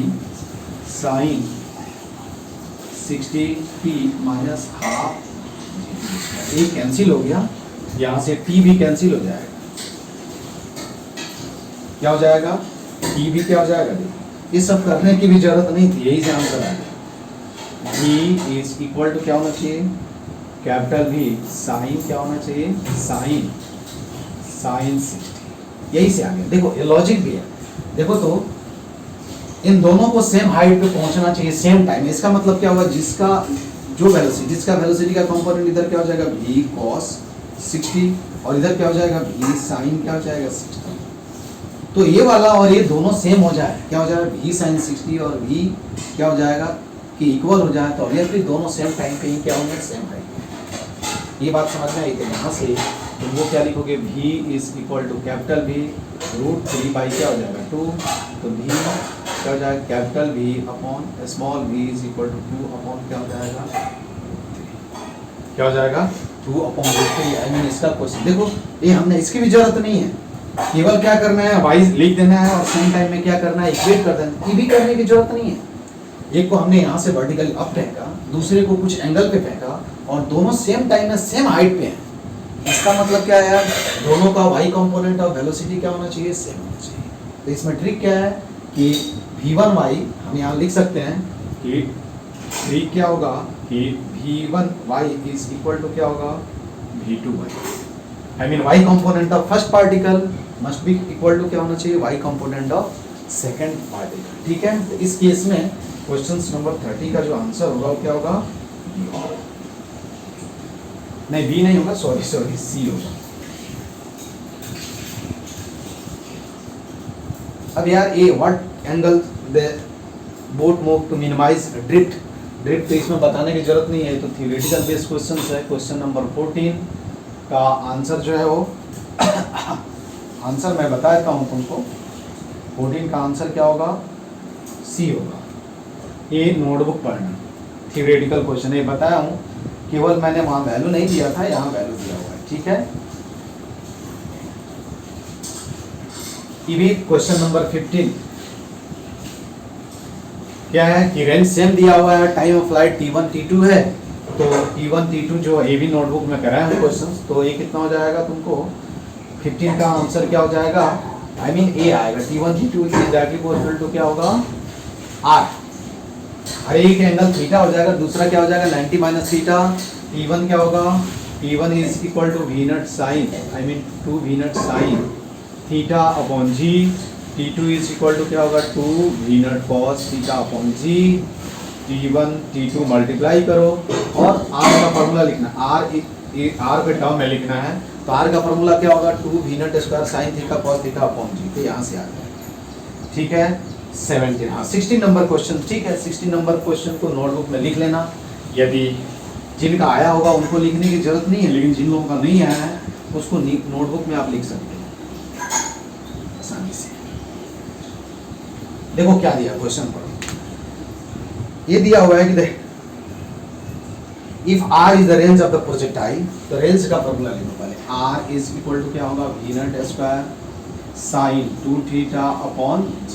sine 60 t minus half ये कैंसिल हो गया, यहाँ से t भी कैंसिल हो जाएगा, क्या हो जाएगा, t भी क्या हो जाएगा, देखो ये सब करने की भी जरूरत नहीं थी, यही से आंसर आ गया। v इज इक्वल टू क्या होना चाहिए, कैपिटल V साइन क्या होना चाहिए, साइन 60, यही से आ गया। देखो ये लॉजिक भी है, देखो तो इन दोनों को सेम हाइट पे पहुंचना चाहिए सेम टाइम, इसका मतलब क्या हुआ, जिसका जो वेलोसिटी, जिसका वेलोसिटी का कंपोनेंट इधर क्या हो जाएगा, v cos 60 और इधर क्या हो जाएगा, v sin क्या हो जाएगा 60। तो ये वाला और ये दोनों सेम हो जाए, क्या हो जाएगा, v sin 60 और v क्या हो जाएगा कि इक्वल हो जाए, तो ऑब्वियसली दोनों सेम टाइम पे ही क्या होंगे, सेम हाइट। ये बात समझ में आई। तो यहाँ से तुम वो क्या लिखोगे, v is equal to capital V √3 by क्या हो जाएगा 2, तो v क्या हो जाएगा, capital V upon small v is equal to 2 upon क्या हो जाएगा, क्या हो जाएगा 2 अपॉन √3। आई मीन इसका क्वेश्चन देखो, ये हमने इसकी भी जरूरत नहीं है, केवल क्या करना है, वाइज लिख देना है और सेम टाइम में क्या करना है, इक्वेट कर देना है, ये भी करने की जरूरत नहीं है। एक को हमने यहाँ से वर्टिकली अप फेंका, दूसरे को कुछ एंगल पे फेंका और दोनों सेम टाइम में सेम हाइट पे हैं, इसका मतलब क्या है यार, दोनों का y कंपोनेंट ऑफ वेलोसिटी क्या होना चाहिए, सेम होना चाहिए। तो इसमें ट्रिक क्या है कि v1y हम यहाँ लिख सकते हैं कि ट्रिक क्या होगा कि v1y इज इक्वल टू क्या होगा, v2y, I mean y component of first particle must be equal to क्या होना चाहिए, y component of second particle, ठीक है। तो इस केस में क्वेश्चन नंबर 30 का जो आंसर होगा वो क्या होगा, B होगा, नहीं बी नहीं होगा, सॉरी सी होगा। अब यार ये what angle the boat move to minimize drift, तो इसमें बताने की जरूरत नहीं है, तो थियोरेटिकल बेस्ड क्वेश्चन है। क्वेश्चन नंबर 14 का आंसर जो है वो आंसर मैं बता देता हूँ तुमको, 14 का आंसर क्या होगा, सी होगा। ये नोटबुक पढ़ना, थियोरेटिकल क्वेश्चन ये बताया हूँ, केवल मैंने वहाँ वैल्यू नहीं दिया था, यहाँ वैल्यू दिया हुआ है, ठीक है। ये भी क्वेश्चन नंबर 15 क्या है कि रेंज सेम दिया हुआ है, time of flight t1 t2 है, तो t1 t2 जो ये भी नोटबुक में कराया हूँ क्वेश्चन, तो ये कितना हो जाएगा तुमको, 15 का आंसर क्या हो जाएगा, आई मीन ए आएगा, t1 t2 exactly equal to क्या होगा, r, हर एक एंगल थीटा हो जाएगा, दूसरा क्या हो जाएगा 90 माइनस थीटा, t1 क्या होगा, t1 is equal to v naught sine, I mean 2 v naught sine theta upon g, t2 is equal to क्या होगा 2 v naught cos theta upon g, T1 T2 multiply करो और R का formula लिखना, R पे term में लिखना है, तो R का फॉर्मूला क्या होगा 2 v naught square sine theta cos theta upon g, तो यहाँ से आ जाएगा। ठीक है 17, हाँ 16 नंबर क्वेश्चन। ठीक है 16 नंबर क्वेश्चन को नोटबुक में लिख लेना, यदि जिनका आया होगा उनको लिखने की जरूरत नहीं है, लेकिन जिन लोगों का नहीं आया है उसको नोटबुक में आप लिख सकते हो आसानी से। देखो क्या दिया क्वेश्चन पढ़ो, ये दिया हुआ है कि देख if r is the range of the projectile, तो रेंज का फॉर्मूला लिखो पहले, r इज इक्वल टू क्या होगा v naught square sign 2 theta upon g।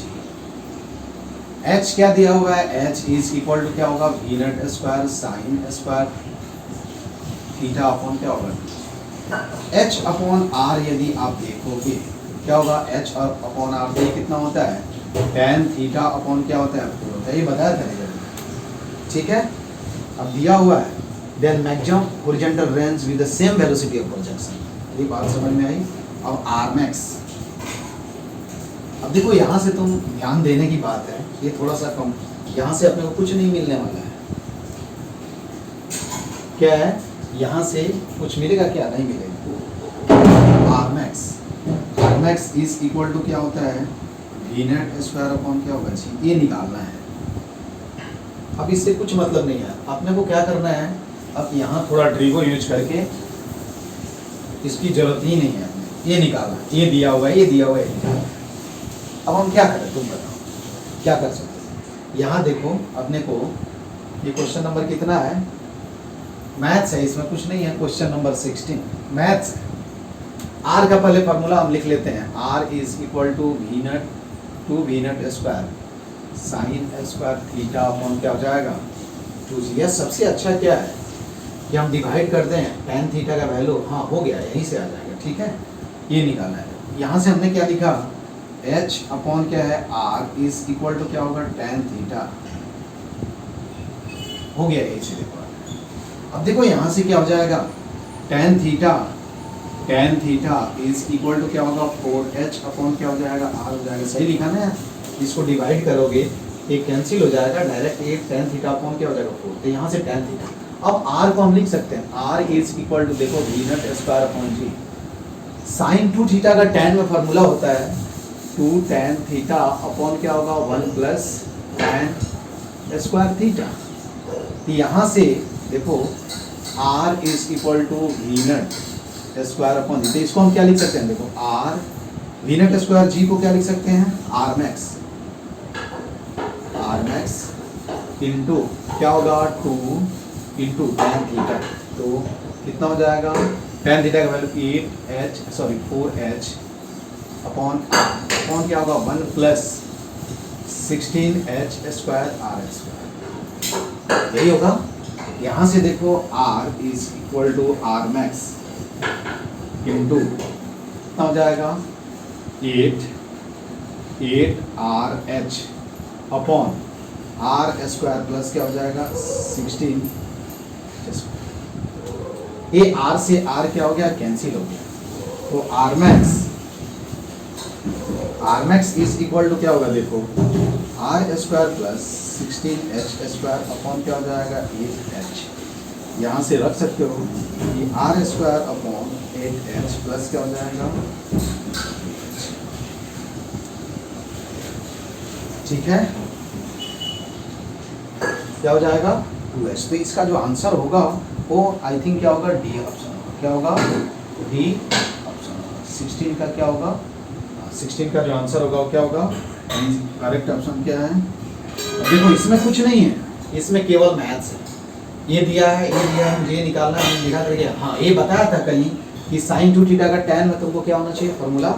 h क्या दिया हुआ है, h इज इक्वल टू क्या होगा v naught square sine square theta upon क्या होगा h अपॉन r। यदि आप देखोगे क्या होगा h अपॉन r, ये कितना होता है tan थीटा अपॉन क्या होता है 4 होता है, ये बताया था। ठीक है अब दिया हुआ है then maximum horizontal range with the same velocity of projection, ये बात समझ में आई। अब r मैक्स, अब देखो यहाँ से तुम ध्यान देने की बात है, ये थोड़ा सा कम, यहाँ से अपने को कुछ नहीं मिलने वाला है। क्या है यहाँ से कुछ मिलेगा क्या, नहीं मिलेगा। r max is equal to क्या होता है v नॉट स्क्वायर अपॉन क्या होगा g, ये निकालना है। अब इससे कुछ मतलब नहीं है, अपने को क्या करना है, अब यहाँ थोड़ा ट्रिगो यूज करके, इसकी जरूरत ही नहीं है अपने, ये निकालना, ये दिया हुआ है, ये दिया हुआ है। अब हम क्या करें तुम बताओ, क्या कर सकते हैं। यहाँ देखो अपने को ये क्वेश्चन नंबर कितना है, मैथ्स है, इसमें कुछ नहीं है, क्वेश्चन नंबर 16 मैथ्स है। r का पहले फार्मूला हम लिख लेते हैं, r is equal to v naught square sine square theta upon क्या हो जाएगा 2g। यह सबसे अच्छा क्या है कि हम डिवाइड कर दें tan थीटा का वैल्यू, हाँ हो गया यहीं से आ जाएगा। ठीक है ये निकालना है। यहाँ से हमने क्या लिखा h अपॉन क्या है r इज इक्वल टू क्या होगा tan थीटा, हो गया यहीं से। देखो अब देखो यहाँ से क्या हो जाएगा tan theta is equal to क्या होगा 4h अपॉन क्या हो जाएगा r हो जाएगा। सही लिखा ना, इसको डिवाइड करोगे एक कैंसिल हो जाएगा, डायरेक्ट एक tan थीटा अपॉन क्या हो जाएगा 4, तो यहाँ से tan थीटा। अब r को हम लिख सकते हैं, r इज इक्वल टू देखो v naught square upon g, sine 2 theta का tan में फार्मूला होता है 2 tan थीटा अपॉन क्या होगा 1 प्लस tan स्क्वायर थीटा। तो यहाँ से देखो r is equal to v naught square upon g, तो इसको हम क्या लिख सकते हैं, देखो r v naught square g को क्या लिख सकते हैं r मैक्स इंटू क्या होगा 2 इंटू tan थीटा, तो कितना हो जाएगा tan थीटा का वैल्यू 4h अपॉन क्या होगा 1 plus 16h square r square, यही होगा। यहाँ से देखो r is equal to r max into कितना हो जाएगा 8rh upon r square plus क्या हो जाएगा 16। ये r से r क्या हो गया कैंसिल हो गया, तो r max is equal to क्या होगा देखो r square plus 16h square upon क्या हो जाएगा 8h। यहाँ से रख सकते हो कि r square upon 8h plus क्या हो जाएगा, ठीक है क्या हो जाएगा 2h। तो इसका जो आंसर होगा वो आई थिंक क्या होगा डी ऑप्शन होगा, क्या होगा डी ऑप्शन होगा। 16 का क्या होगा, 16 का जो आंसर होगा वो क्या होगा, करेक्ट ऑप्शन क्या है। देखो इसमें कुछ नहीं है, इसमें केवल मैथ्स है, ये दिया है मुझे निकालना है, लिखा करके। हाँ ये बताया था कहीं कि साइन 2 थीटा का tan में तुमको क्या होना चाहिए, फॉर्मूला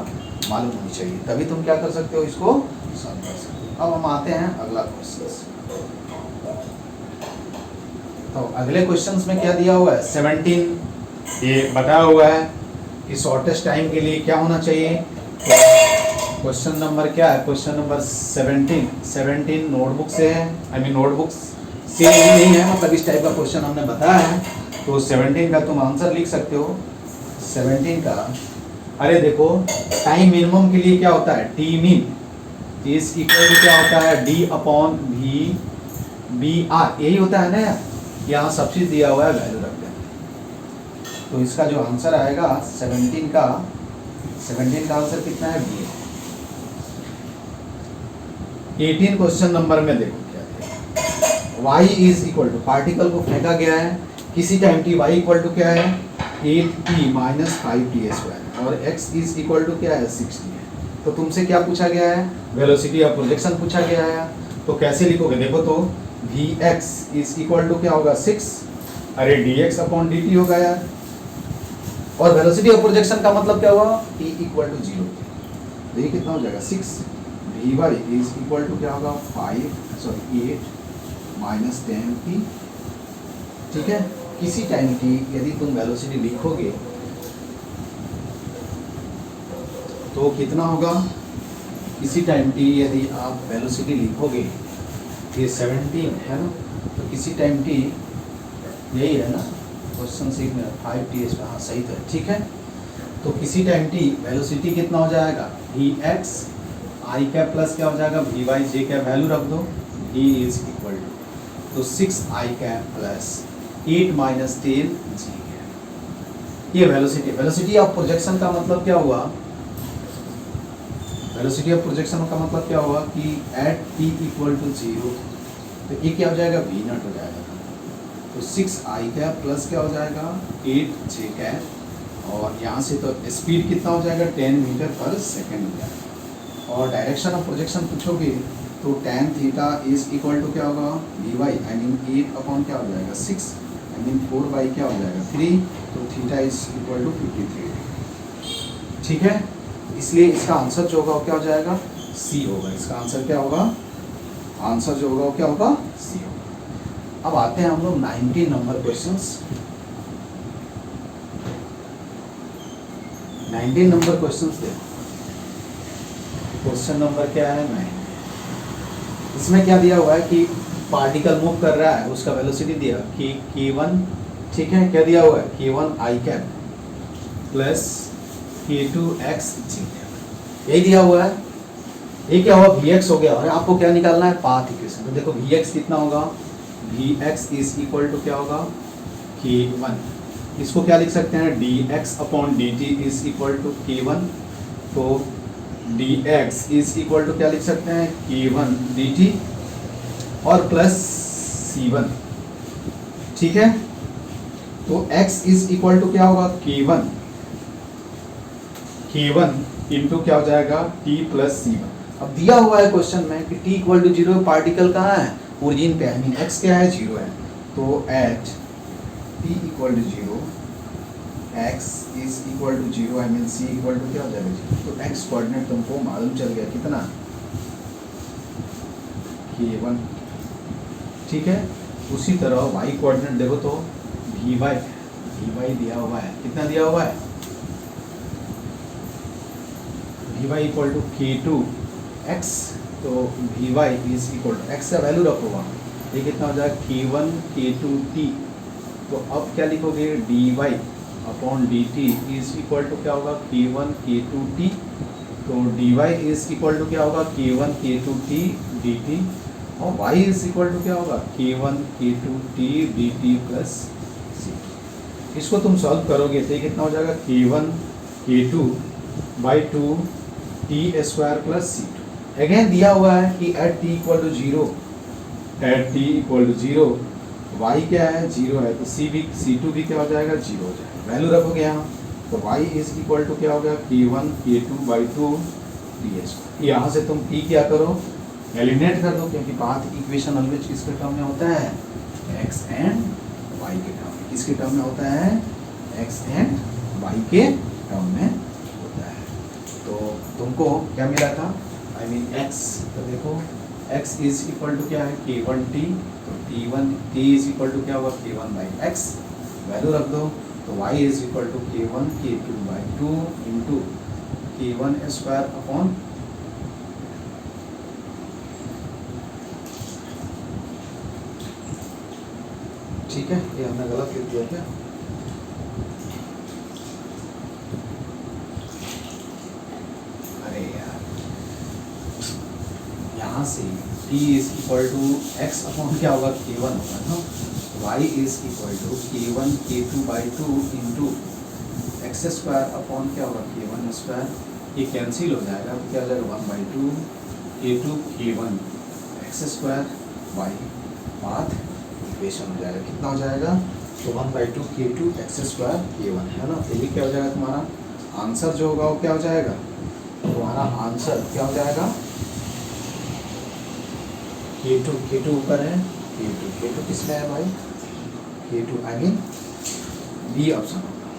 मालूम होनी चाहिए, तभी तुम क्या कर सकते हो इसको सॉल्व कर सकते हो। अब हम आते हैं अगला क्वेश्चन। तो अगले क्वेश्चंस में क्या दिया हुआ है 17, ये बताया हुआ है कि शॉर्टेस्ट टाइम के लिए क्या होना चाहिए। तो क्वेश्चन नंबर क्या है, क्वेश्चन नंबर 17 नोटबुक से है, आई मीन नोटबुक से नहीं है, मतलब इस टाइप का क्वेश्चन हमने बताया है। तो 17 का तुम आंसर लिख सकते हो। 17 का अरे देखो टाइम मिनिमम के लिए क्या होता है टी मिन इज इक्वल टू क्या होता है D upon V B R, यही होता है ना यार, यहाँ सब चीज दिया हुआ है, वैल्यू रख दें। तो इसका जो आंसर आएगा 17 का आंसर कितना है, बी। 18 क्वेश्चन नंबर में देखो क्या दिया, y is equal to, particle को फेंका गया है किसी time t, y equal to क्या है 8t माइनस 5t स्क्वायर, और x इज इक्वल टू क्या है 60 है। तो तुमसे क्या पूछा गया है, वेलोसिटी ऑफ प्रोजेक्शन पूछा गया है। तो कैसे लिखोगे, देखो तो vx इज इक्वल टू क्या होगा 6, अरे dx अपॉन dt होगा यार, और वेलोसिटी ऑफ प्रोजेक्शन का मतलब क्या हुआ, t इक्वल टू 0। तो ये कितना हो जाएगा 6, vy इज इक्वल टू क्या होगा 8 माइनस 10t, ठीक है। किसी टाइम t यदि तुम वेलोसिटी लिखोगे तो कितना होगा, किसी टाइम t यदि आप वेलोसिटी लिखोगे, ये 17 है ना, तो किसी टाइम t यही है ना क्वेश्चन सीट में 5t, हाँ सही तो है, ठीक है। तो किसी टाइम t वेलोसिटी कितना हो जाएगा, vx आई कैप प्लस क्या हो जाएगा vy j कैप, वैल्यू रख दो, v इज इक्वल टू, तो 6 आई कैप प्लस 8 माइनस 10 जी कैप। ये वेलोसिटी ऑफ प्रोजेक्शन का मतलब क्या हुआ, वेलोसिटी ऑफ प्रोजेक्शन का मतलब क्या हुआ कि एट t इक्वल टू 0, तो ये क्या हो जाएगा v नॉट हो जाएगा। तो 6 आई कैप प्लस क्या हो जाएगा 8 जे कैप, और यहाँ से तो स्पीड कितना हो जाएगा 10 मीटर पर सेकेंड हो जाएगा। और डायरेक्शन ऑफ प्रोजेक्शन पूछोगे तो tan theta is equal to क्या होगा V Y, I mean 8 upon क्या हो जाएगा 6, आई मीन 4 बाई क्या हो जाएगा 3, तो थीटा इज इक्वल टू 53, ठीक है। इसलिए इसका आंसर जो होगा वो क्या हो जाएगा सी होगा, इसका आंसर क्या होगा, आंसर जो होगा वो क्या होगा सी होगा। अब आते हैं हम लोग 19 नंबर क्वेश्चंस। 19 नंबर क्वेश्चंस देखो, क्वेश्चन नंबर क्या है 9। इसमें क्या दिया हुआ है कि पार्टिकल मूव कर रहा है, उसका वेलोसिटी दिया कि k1, ठीक है, क्या दिया हुआ है k1 आई कैप प्लस k2 x जी कैप, यही दिया हुआ है। ये क्या हुआ vx हो गया, और आपको क्या निकालना है पाथ इक्वेशन। तो देखो vx कितना होगा, vx इज इक्वल टू क्या होगा k1, इसको क्या लिख सकते हैं dx upon dt is equal to k1, तो dx इज इक्वल टू क्या लिख सकते हैं k1 dt और प्लस c1, ठीक है। तो x इज इक्वल टू क्या होगा k1 इंटू क्या हो जाएगा t प्लस c1। अब दिया हुआ है क्वेश्चन में कि t इक्वल टू 0, पार्टिकल कहाँ है ओरिजिन पे, आई मीन x क्या है 0 है, तो at t equal to 0 x is equal to 0, I mean c equal to क्या हो जाएगा 0। तो x कोऑर्डिनेट तुमको मालूम चल गया कितना k1, ठीक है। उसी तरह y कोऑर्डिनेट देखो तो vy दिया हुआ है, कितना दिया हुआ है vy equal to k2 x, तो vy is equal to x का वैल्यू रखो वहाँ, ये कितना हो जाएगा k1 k2 t, तो अब क्या लिखोगे dy upon dt is equal to क्या होगा k1 k2 t, तो dy इज इक्वल टू क्या होगा k1 k2 t dt, और y इज इक्वल टू क्या होगा k1 k2 t dt plus c। इसको तुम सॉल्व करोगे तो ये कितना हो जाएगा k1 k2 by 2 t square plus c2। Again दिया हुआ है कि at t equal to 0, at t equal to 0 y क्या है 0 है, तो c2 भी क्या हो जाएगा 0 हो जाएगा, वैल्यू रखोगे यहाँ, तो y इज इक्वल टू क्या हो गया k1 k2 by 2 t square. यहाँ से तुम t क्या करो एलिमिनेट कर दो, क्योंकि पाथ इक्वेशन ऑलवेज किसके टर्म में होता है x एंड y के टर्म में, किसके टर्म में होता है x एंड y के टर्म में होता है। तो तुमको क्या मिला था, आई मीन x, तो देखो x इज इक्वल टू क्या है k1t, तो t इज इक्वल टू क्या होगा k1 बाई x, वैल्यू रख दो, तो y is equal to k1 k2 by 2 into k1 square upon, ठीक है, ये हमने गलत लिख दिया क्या, अरे यार यहाँ से t is equal to x upon क्या होगा k1 होगा ना, y is equal to k1 k2 by 2 into X square upon क्या होगा k1 स्क्वायर, ये कैंसिल हो जाएगा तो क्या हो जाएगा 1 by 2 k2 k1 X square Y path equation हो जाएगा, कितना हो जाएगा तो 1 by 2 k2 x square k1 है ना, तो ये क्या हो जाएगा तुम्हारा आंसर जो होगा वो क्या हो जाएगा, तुम्हारा आंसर क्या हो जाएगा k2 ऊपर है, k2 किसमें है भाई, k2 I mean B option होगा,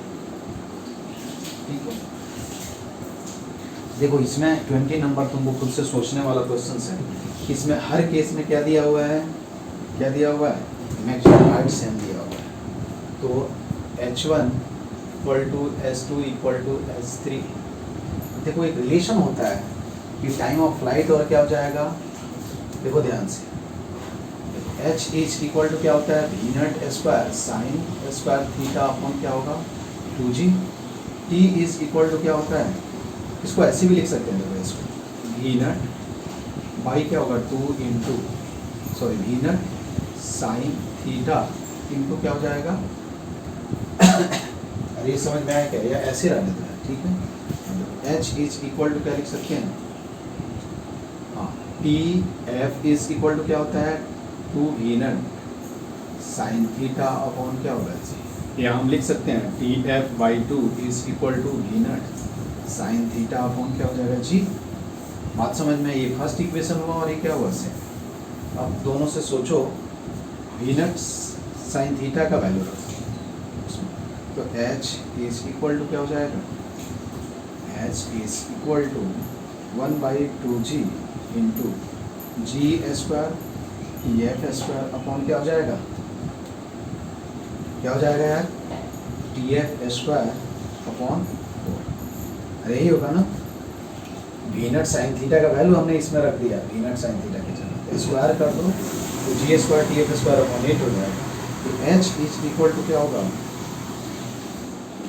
ठीक है। देखो इसमें 20 नंबर तुमको खुद से सोचने वाला क्वेश्चन है, इसमें हर केस में क्या दिया हुआ है, क्या दिया हुआ है, मैक्सिमम हाइट सेम दिया हुआ है, तो h1 equal to s2 equal to s3, देखो एक रिलेशन होता है कि टाइम ऑफ फ्लाइट और क्या हो जाएगा, देखो ध्यान से, h इज इक्वल टू क्या होता है v naught square sine square theta upon क्या होगा 2g, t is equal to क्या होता है, इसको ऐसे भी लिख सकते हैं, देखो इसको v नॉट बाई क्या होगा 2 into sorry v naught sine theta into क्या हो जाएगा अरे ये समझ में आया क्या, या ऐसे रख देते हैं, ठीक है। h इज इक्वल टू क्या लिख सकते हैं, हाँ t f is equal to क्या होता है 2 v naught sine theta upon क्या होगा, या हम लिख सकते हैं T F by 2 is equal to v naught sine theta upon क्या हो जाएगा जी, बात समझ में, ये फर्स्ट इक्वेशन हुआ और ये क्या हुआ से, अब दोनों से सोचो v नॉट साइन थीटा का वैल्यू रखो उसमें, तो h इज इक्वल टू क्या हो जाएगा, h is equal to 1 by 2g into G square T F square upon क्या हो जाएगा, क्या हो जाएगा यार टी एफ स्क्वायर अपॉन 4, अरे यही होगा ना, वी नॉट साइन थीटा का वैल्यू हमने इसमें रख दिया, वी नॉट साइन थीटा के जगह स्क्वायर कर दो तो g square T F square upon 8 हो जाएगा, तो एच इज इक्वल टू क्या होगा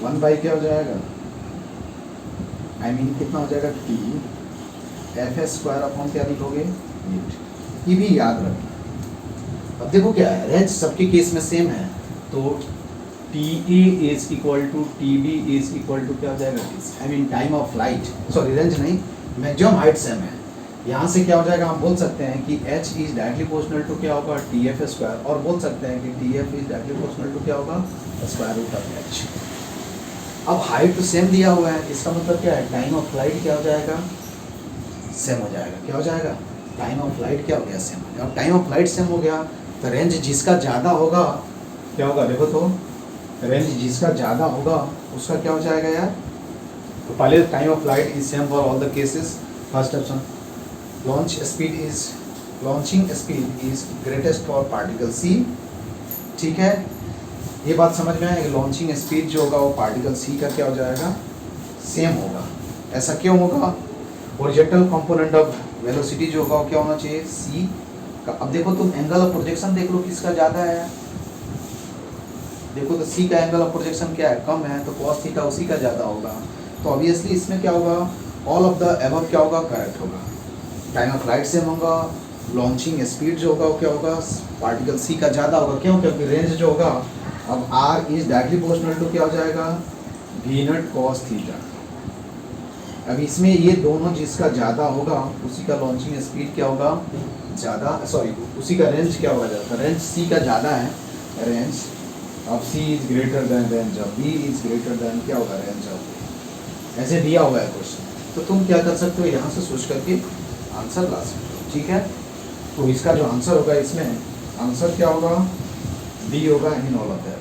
1 बाई क्या हो जाएगा, आई मीन कितना हो जाएगा टी एफ स्क्वायर अपॉन क्या लिखोगे 8, ये भी याद रखना। अब देखो क्या है, रेंज सबके केस में सेम है, तो T A is equal to T B is equal to क्या हो जाएगा, I mean time of flight, sorry range नहीं, मैक्सिमम हाइट सेम है, यहाँ से क्या हो जाएगा, हम बोल सकते हैं कि h is directly proportional to क्या होगा टी एफ स्क्वायर, और बोल सकते हैं कि T F is directly proportional to क्या होगा स्क्वायर रूट ऑफ h। अब हाइट तो सेम दिया हुआ है, इसका मतलब क्या है, टाइम ऑफ फ्लाइट क्या हो जाएगा, सेम हो जाएगा, क्या हो जाएगा, टाइम ऑफ फ्लाइट क्या हो गया, सेम हो गया। अब टाइम ऑफ फ्लाइट सेम हो गया तो रेंज जिसका ज़्यादा होगा क्या होगा, देखो तो रेंज जिसका ज़्यादा होगा उसका क्या हो जाएगा यार, तो पहले time of flight is same for all the cases, first option launching speed is greatest for particle C, ठीक है, ये बात समझ में आएगी, लॉन्चिंग स्पीड जो होगा वो पार्टिकल सी का क्या हो जाएगा, सेम होगा, ऐसा क्यों होगा, हॉरिजॉन्टल कंपोनेंट ऑफ वेलोसिटी जो होगा वो क्या होना चाहिए सी का। अब देखो तुम एंगल ऑफ प्रोजेक्शन देख लो किसका ज़्यादा है, देखो तो सी का एंगल ऑफ प्रोजेक्शन क्या है, कम है, तो cos थीटा उसी का ज़्यादा होगा, तो ऑब्वियसली इसमें क्या होगा, ऑल ऑफ द एबव क्या होगा, करेक्ट होगा, टाइम ऑफ फ्लाइट सेम होगा, लॉन्चिंग स्पीड जो होगा वो क्या होगा, पार्टिकल सी का ज़्यादा होगा, क्यों, क्योंकि रेंज जो होगा, अब R is directly proportional to क्या हो जाएगा वी नॉट cos थीटा। अब इसमें ये दोनों जिसका ज़्यादा होगा उसी का लॉन्चिंग स्पीड क्या होगा ज़्यादा, सॉरी उसी का रेंज क्या होगा ज़्यादा, रेंज सी का ज़्यादा है, रेंज अब c is greater than range of b is greater than क्या होगा, रेंज ऑफ बी, ऐसे दिया हुआ है क्वेश्चन, तो तुम क्या कर सकते हो, यहाँ से सोच करके आंसर ला सकते हो, ठीक है। तो इसका जो आंसर होगा इसमें आंसर क्या होगा, बी होगा in all of that.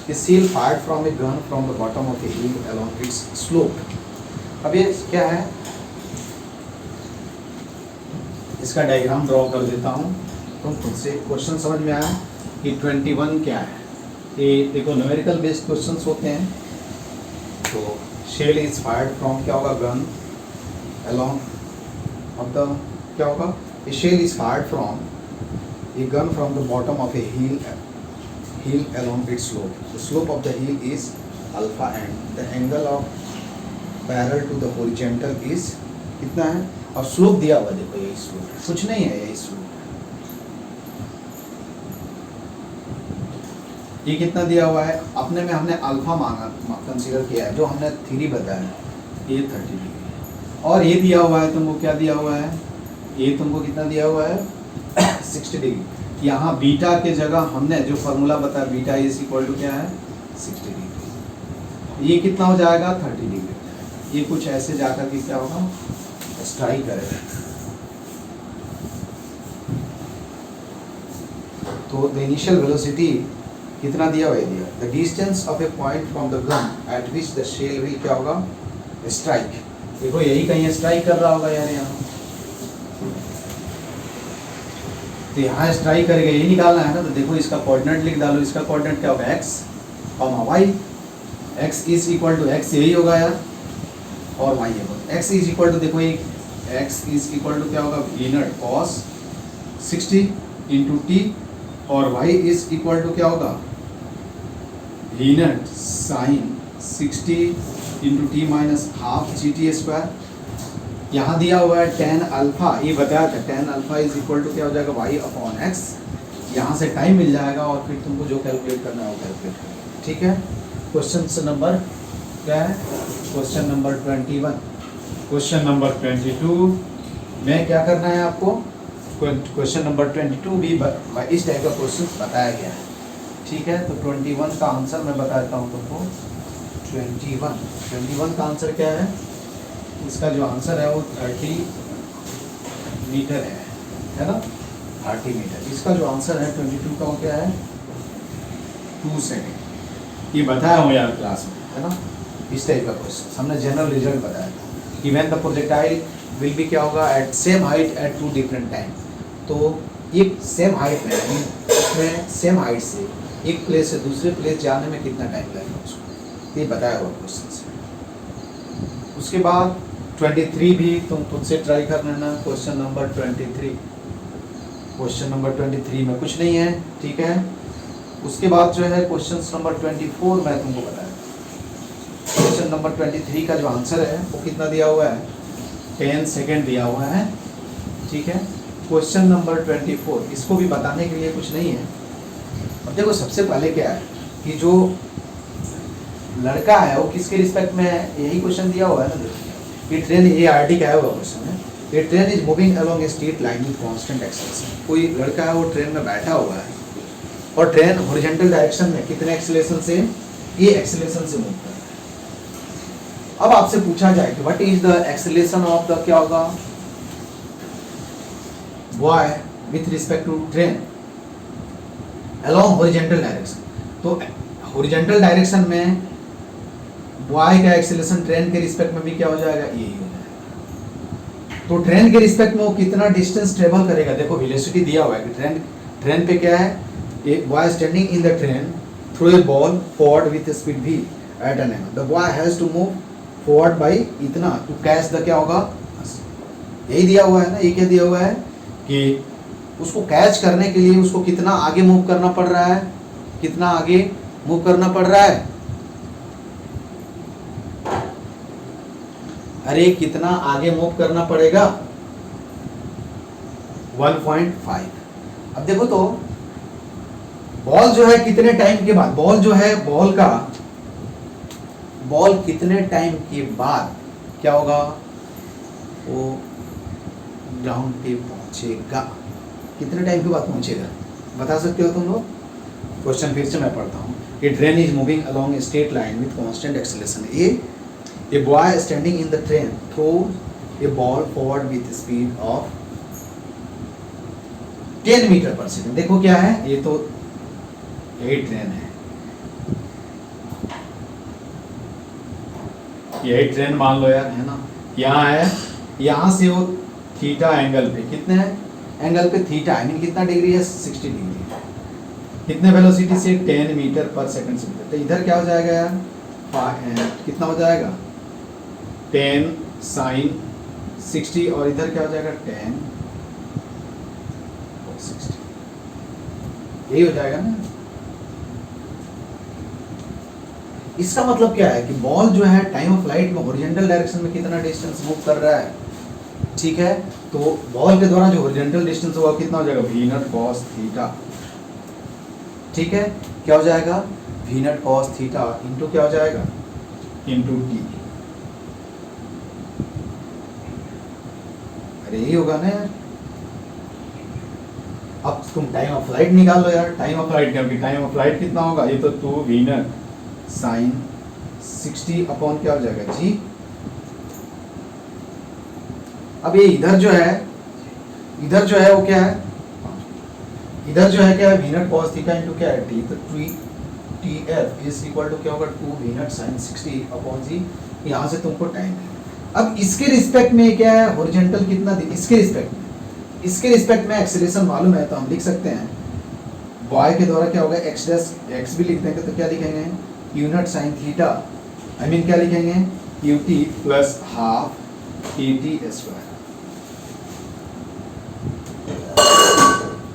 A seal fired from a gun from the bottom of a hill along its slope. अब ये क्या है, इसका डायग्राम ड्रॉ कर देता हूँ, तुम खुद से क्वेश्चन समझ में आया कि 21 क्या है, ये देखो न्यूमेरिकल बेस्ड क्वेश्चंस होते हैं, तो शेल इज फायर्ड फ्रॉम क्या होगा, गन along of the क्या होगा, a shell is fired from a gun from the bottom of a hill along its slope. The slope of the hill is alpha and the angle of parallel to the horizontal is कितना है, अब slope दिया हुआ है, देखो यही slope है, कुछ नहीं है, यही स्लोप है। ये कितना दिया हुआ है, अपने में हमने अल्फा मांगा कंसीडर किया है, जो हमने थ्योरी बताया ये 30 डिग्री है। और ये दिया हुआ है तुमको, क्या दिया हुआ है, ये तुमको कितना दिया हुआ है 60 डिग्री। यहाँ बीटा के जगह हमने जो फार्मूला बताया बीटा इज इक्वल टू क्या है 60 डिग्री। ये कितना हो जाएगा 30 डिग्री हो जाएगा। ये कुछ ऐसे जाकर के क्या होगा स्ट्राइक करेगा। तो द इनिशियल वेलोसिटी कितना दिया हुआ है, दिया the distance of a point from the gun at which the shell will क्या होगा स्ट्राइक। देखो यही कहीं स्ट्राइक कर रहा होगा यार, यहाँ तो यहाँ स्ट्राइक करेगा, यही निकालना है ना। तो देखो इसका कोऑर्डिनेट लिख डालो, इसका कोऑर्डिनेट क्या होगा x comma y, x is equal to x यही होगा यार, और y है x इज इक्वल टू, देखो ये x इज इक्वल टू क्या होगा v naught cos 60 into t, और y इज इक्वल टू क्या होगा v naught sine 60 into T minus half G T square. यहाँ दिया हुआ है tan अल्फा, ये बताया था tan alpha is equal to क्या हो जाएगा y अपॉन x। यहाँ से टाइम मिल जाएगा और फिर तुमको जो कैलकुलेट करना है वो कैलकुलेट करना, ठीक है। क्वेश्चन नंबर क्या है, क्वेश्चन नंबर 21। क्वेश्चन नंबर 22 में क्या करना है आपको, क्वेश्चन नंबर 22 भी इस टाइप का क्वेश्चन बताया गया है, ठीक है। तो 21 का आंसर मैं बताता हूँ तुमको। 21 का आंसर क्या है, इसका जो आंसर है वो 30 मीटर है ना, 30 मीटर। इसका जो आंसर है 22 का वो क्या है 2 सेकेंड। ये बताया हूँ यार क्लास में, है ना। इस टाइप का क्वेश्चन हमने जनरल रिजल्ट बताया था कि when the projectile will be क्या होगा at same height at 2 different time. तो एक सेम हाइट में उसमें सेम हाइट से एक प्लेस से दूसरे प्लेस जाने में कितना टाइम लगेगा उसको, ये बताया हुआ क्वेश्चन से। उसके बाद 23 भी तुम खुद से ट्राई कर लेना। क्वेश्चन नंबर 23, क्वेश्चन नंबर 23 में कुछ नहीं है, ठीक है। उसके बाद जो है क्वेश्चन नंबर 24 मैं तुमको बताया। क्वेश्चन नंबर 23 का जो आंसर है वो कितना दिया हुआ है 10 सेकेंड दिया हुआ है, ठीक है। क्वेश्चन नंबर 24 इसको भी बताने के लिए कुछ नहीं है। अब देखो सबसे पहले क्या है कि जो लड़का है वो किसके रिस्पेक्ट में है, यही क्वेश्चन दिया हुआ है ना। ये ट्रेन, ये आरटी का है हुआ क्वेश्चन है। ये train is moving along a straight line with constant acceleration. कोई लड़का है वो ट्रेन में बैठा हुआ है और ट्रेन हॉरिजॉन्टल डायरेक्शन में कितने एक्सेलरेशन से, ये एक्सेलरेशन से मूव कर रहा है। अब आपसे पूछा जाए कि what is the acceleration of the क्या होगा boy with respect to train along horizontal direction. तो हॉरिजॉन्टल डायरेक्शन में बॉय का एक्सेलरेशन ट्रेन के रिस्पेक्ट में भी क्या हो जाएगा, यही हो जाएगा। तो ट्रेन के रिस्पेक्ट में वो कितना डिस्टेंस ट्रेवल करेगा, देखो वेलोसिटी दिया हुआ है कि ट्रेन पे क्या है, एक boy standing in the train threw a ball forward with speed v at an angle. The boy has to move forward by इतना टू कैच द क्या होगा, यही दिया हुआ है ना। ये क्या दिया हुआ है कि उसको कैच करने के लिए उसको कितना आगे मूव करना पड़ रहा है, कितना आगे मूव करना पड़ रहा है, अरे कितना आगे मूव करना पड़ेगा 1.5। अब देखो तो बॉल जो है कितने टाइम के बाद, बॉल जो है बॉल कितने टाइम के बाद क्या होगा, वो ग्राउंड पे पहुंचेगा, कितने टाइम के बाद पहुंचेगा बता सकते हो तुम लोग। क्वेश्चन फिर से मैं पढ़ता हूँ। A train is moving along a straight line with constant acceleration. A boy standing in the train throws a ball forward with speed of 10 metre पर सेकेंड। देखो क्या है, ये तो यही ट्रेन है, यही ट्रेन मान लो यार, है ना। यहाँ है, यहाँ से वो थीटा एंगल पे कितने है, एंगल पे थीटा आई मीन कितना डिग्री है 60 डिग्री, कितने वेलोसिटी से 10 मीटर पर सेकंड से। तो इधर क्या हो जाएगा यार, कितना हो जाएगा 10 साइन 60 और इधर क्या हो जाएगा 10 60, यही हो जाएगा ना। इसका मतलब क्या है कि बॉल जो है टाइम ऑफ फ्लाइट में हॉरिजॉन्टल डायरेक्शन में कितना डिस्टेंस मूव कर रहा है ठीक है, तो बॉल के द्वारा जो हॉरिजॉन्टल डिस्टेंस होगा कितना हो जाएगा वी नॉट कॉस थीटा, ठीक है, क्या हो जाएगा V naught cos theta into क्या हो जाएगा इंटू टी। अरे यही होगा ना यार। अब तुम टाइम ऑफ फ्लाइट निकाल लो यार, time of flight time of flight कितना होगा, ये तो 2 वी नॉट साइन 60 अपॉन क्या हो जाएगा जी। अब ये इधर जो है वो क्या है, इधर जो है क्या है v naught cos theta into क्या है टी, तो t F is equal to क्या होगा 2 we naught sine 60 upon g. यहाँ से तुमको टाइम है। अब इसके रिस्पेक्ट में क्या है हॉरिजॉन्टल कितना, इसके रिस्पेक्ट में एक्सेलरेशन मालूम है तो हम लिख सकते हैं y के द्वारा क्या होगा x डैश, x भी लिख देंगे तो क्या लिखेंगे u not sine theta, I mean क्या लिखेंगे ut plus half at square,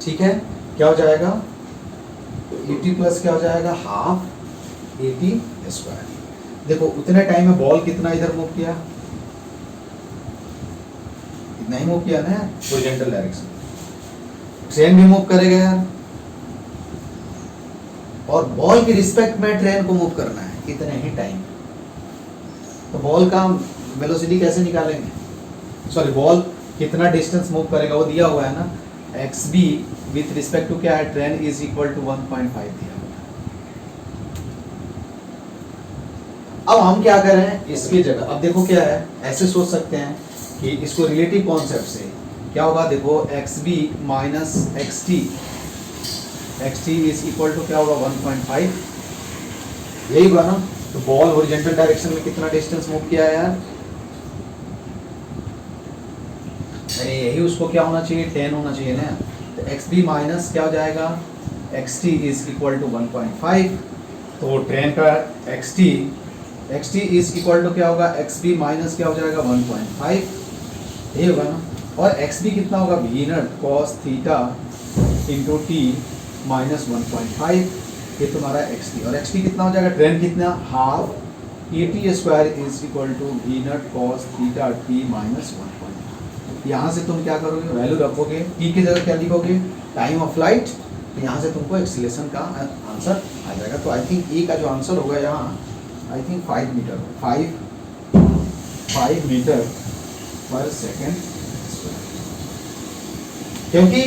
ठीक है, क्या हो जाएगा at प्लस क्या हो जाएगा हाफ at स्क्वायर। देखो उतने टाइम में बॉल कितना इधर मूव किया, इतना ही मूव किया ना हॉरिजॉन्टल डायरेक्शन, ट्रेन भी मूव करेगा यार, और बॉल के रिस्पेक्ट में ट्रेन को मूव करना है इतने ही टाइम। तो बॉल का वेलोसिटी कैसे निकालेंगे, सॉरी बॉल कितना डिस्टेंस मूव करेगा वो दिया हुआ है ना, x b with respect to क्या है ट्रेन इज इक्वल टू 1.5 दिया हुआ है। अब हम क्या करें इसकी जगह, अब देखो क्या है ऐसे सोच सकते हैं कि इसको रिलेटिव कॉन्सेप्ट से क्या होगा, देखो x b minus x t is equal to क्या होगा 1.5, यही होगा ना। तो बॉल हॉरिजॉन्टल डायरेक्शन में कितना डिस्टेंस मूव किया है यार, अरे यही उसको क्या होना चाहिए 10 होना चाहिए ना। तो एक्स बी माइनस क्या हो जाएगा x t is equal to 1.5, तो ट्रेन का x t is equal to क्या होगा एक्स बी माइनस क्या हो जाएगा 1.5, ये होगा ना। और एक्स बी कितना होगा v naught cos theta into T minus 1.5, ये तुम्हारा एक्स टी, और एक्स टी कितना हो जाएगा ट्रेन कितना half a t square is equal to v naught cos theta t minus 1.5। यहाँ से तुम क्या करोगे वैल्यू रखोगे, टी की जगह क्या लिखोगे टाइम ऑफ फ्लाइट, तो यहाँ से तुमको एक्सीलरेशन का आंसर आ जाएगा। तो आई थिंक ए का जो आंसर होगा यहाँ आई थिंक 5 मीटर 5 मीटर पर सेकेंड, क्योंकि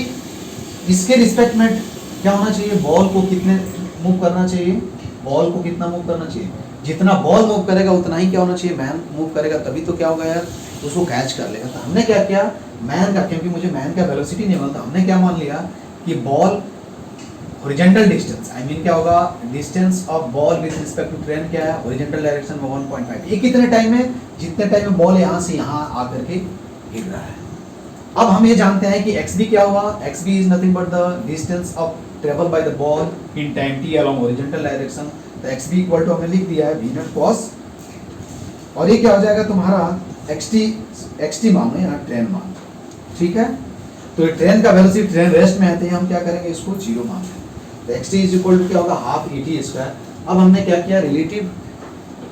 इसके रिस्पेक्ट में क्या होना चाहिए बॉल को कितने मूव करना चाहिए, बॉल को कितना मूव करना चाहिए, जितना बॉल मूव करेगा उतना ही क्या होना चाहिए मैन मूव करेगा, तभी तो क्या होगा यार उसको कैच कर लेगा। तो हमने क्या किया मैन का, क्योंकि मुझे मैन का वेलोसिटी नहीं मिलता, हमने क्या मान लिया कि ball horizontal distance, I mean क्या होगा distance of ball with respect to train क्या है हॉरिजॉन्टल डायरेक्शन में 1.5, ये कितने टाइम में, जितने टाइम में बॉल यहाँ से यहाँ आकर के गिर रहा है। अब हम ये जानते हैं कि एक्स बी क्या हुआ, x b is nothing but the distance of travel by the ball in time t along horizontal direction. तो एक्स बी इक्वल टू हमने लिख दिया है वी नॉट कॉस, और ये क्या हो जाएगा तुम्हारा एक्स टी मान लो यहाँ ट्रेन मान, ठीक है। तो ट्रेन का वेलोसिटी ट्रेन रेस्ट में है तो हम क्या करेंगे इसको 0 मान लेंगे। तो x t is equal to क्या होगा हाफ ए टी स्क्वायर। अब हमने क्या किया रिलेटिव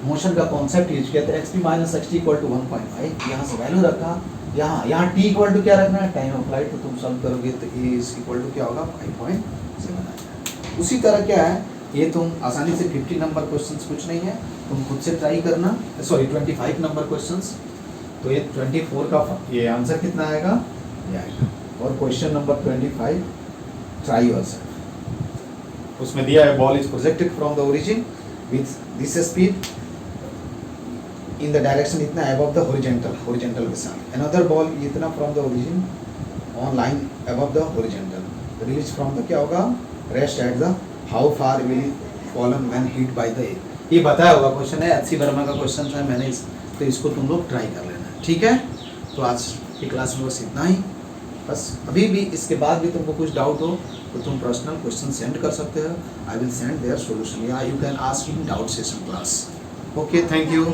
मोशन का कॉन्सेप्ट यूज किया, तो x p minus x t equal to 1.5, यहाँ से वैल्यू रखा, यहाँ टी इक्वल टू क्या रखना है टाइम ऑफ फ्लाइट, तो तुम सॉल्व करोगे तो ए इज इक्वल टू क्या होगा 5.7 आ जाएगा। उसी तरह क्या है ये तुम आसानी से 50 नंबर क्वेश्चंस कुछ नहीं है, तुम खुद से ट्राई करना, सॉरी 25 नंबर क्वेश्चंस, तो ये 24 का ये आंसर कितना आएगा ये आएगा। और क्वेश्चन नंबर 25 ट्राई योरसेल्फ, उसमें दिया है ball is projected from the origin with this speed in the direction इतना above the horizontal के साथ, another ball इतना from the origin on line above the horizontal, release from the क्या होगा rest at the how far will fallen when hit by the air। ये बताया होगा question है एच सी वर्मा का क्वेश्चन है, मैंने तो इसको तुम लोग ट्राई कर लेना, ठीक है। तो आज की क्लास में बस इतना ही, बस अभी भी इसके बाद भी तुमको कुछ डाउट हो तो तुम पर्सनल क्वेश्चन सेंड कर सकते हो, I will send their solution या you can ask in doubt session class. Okay thank you.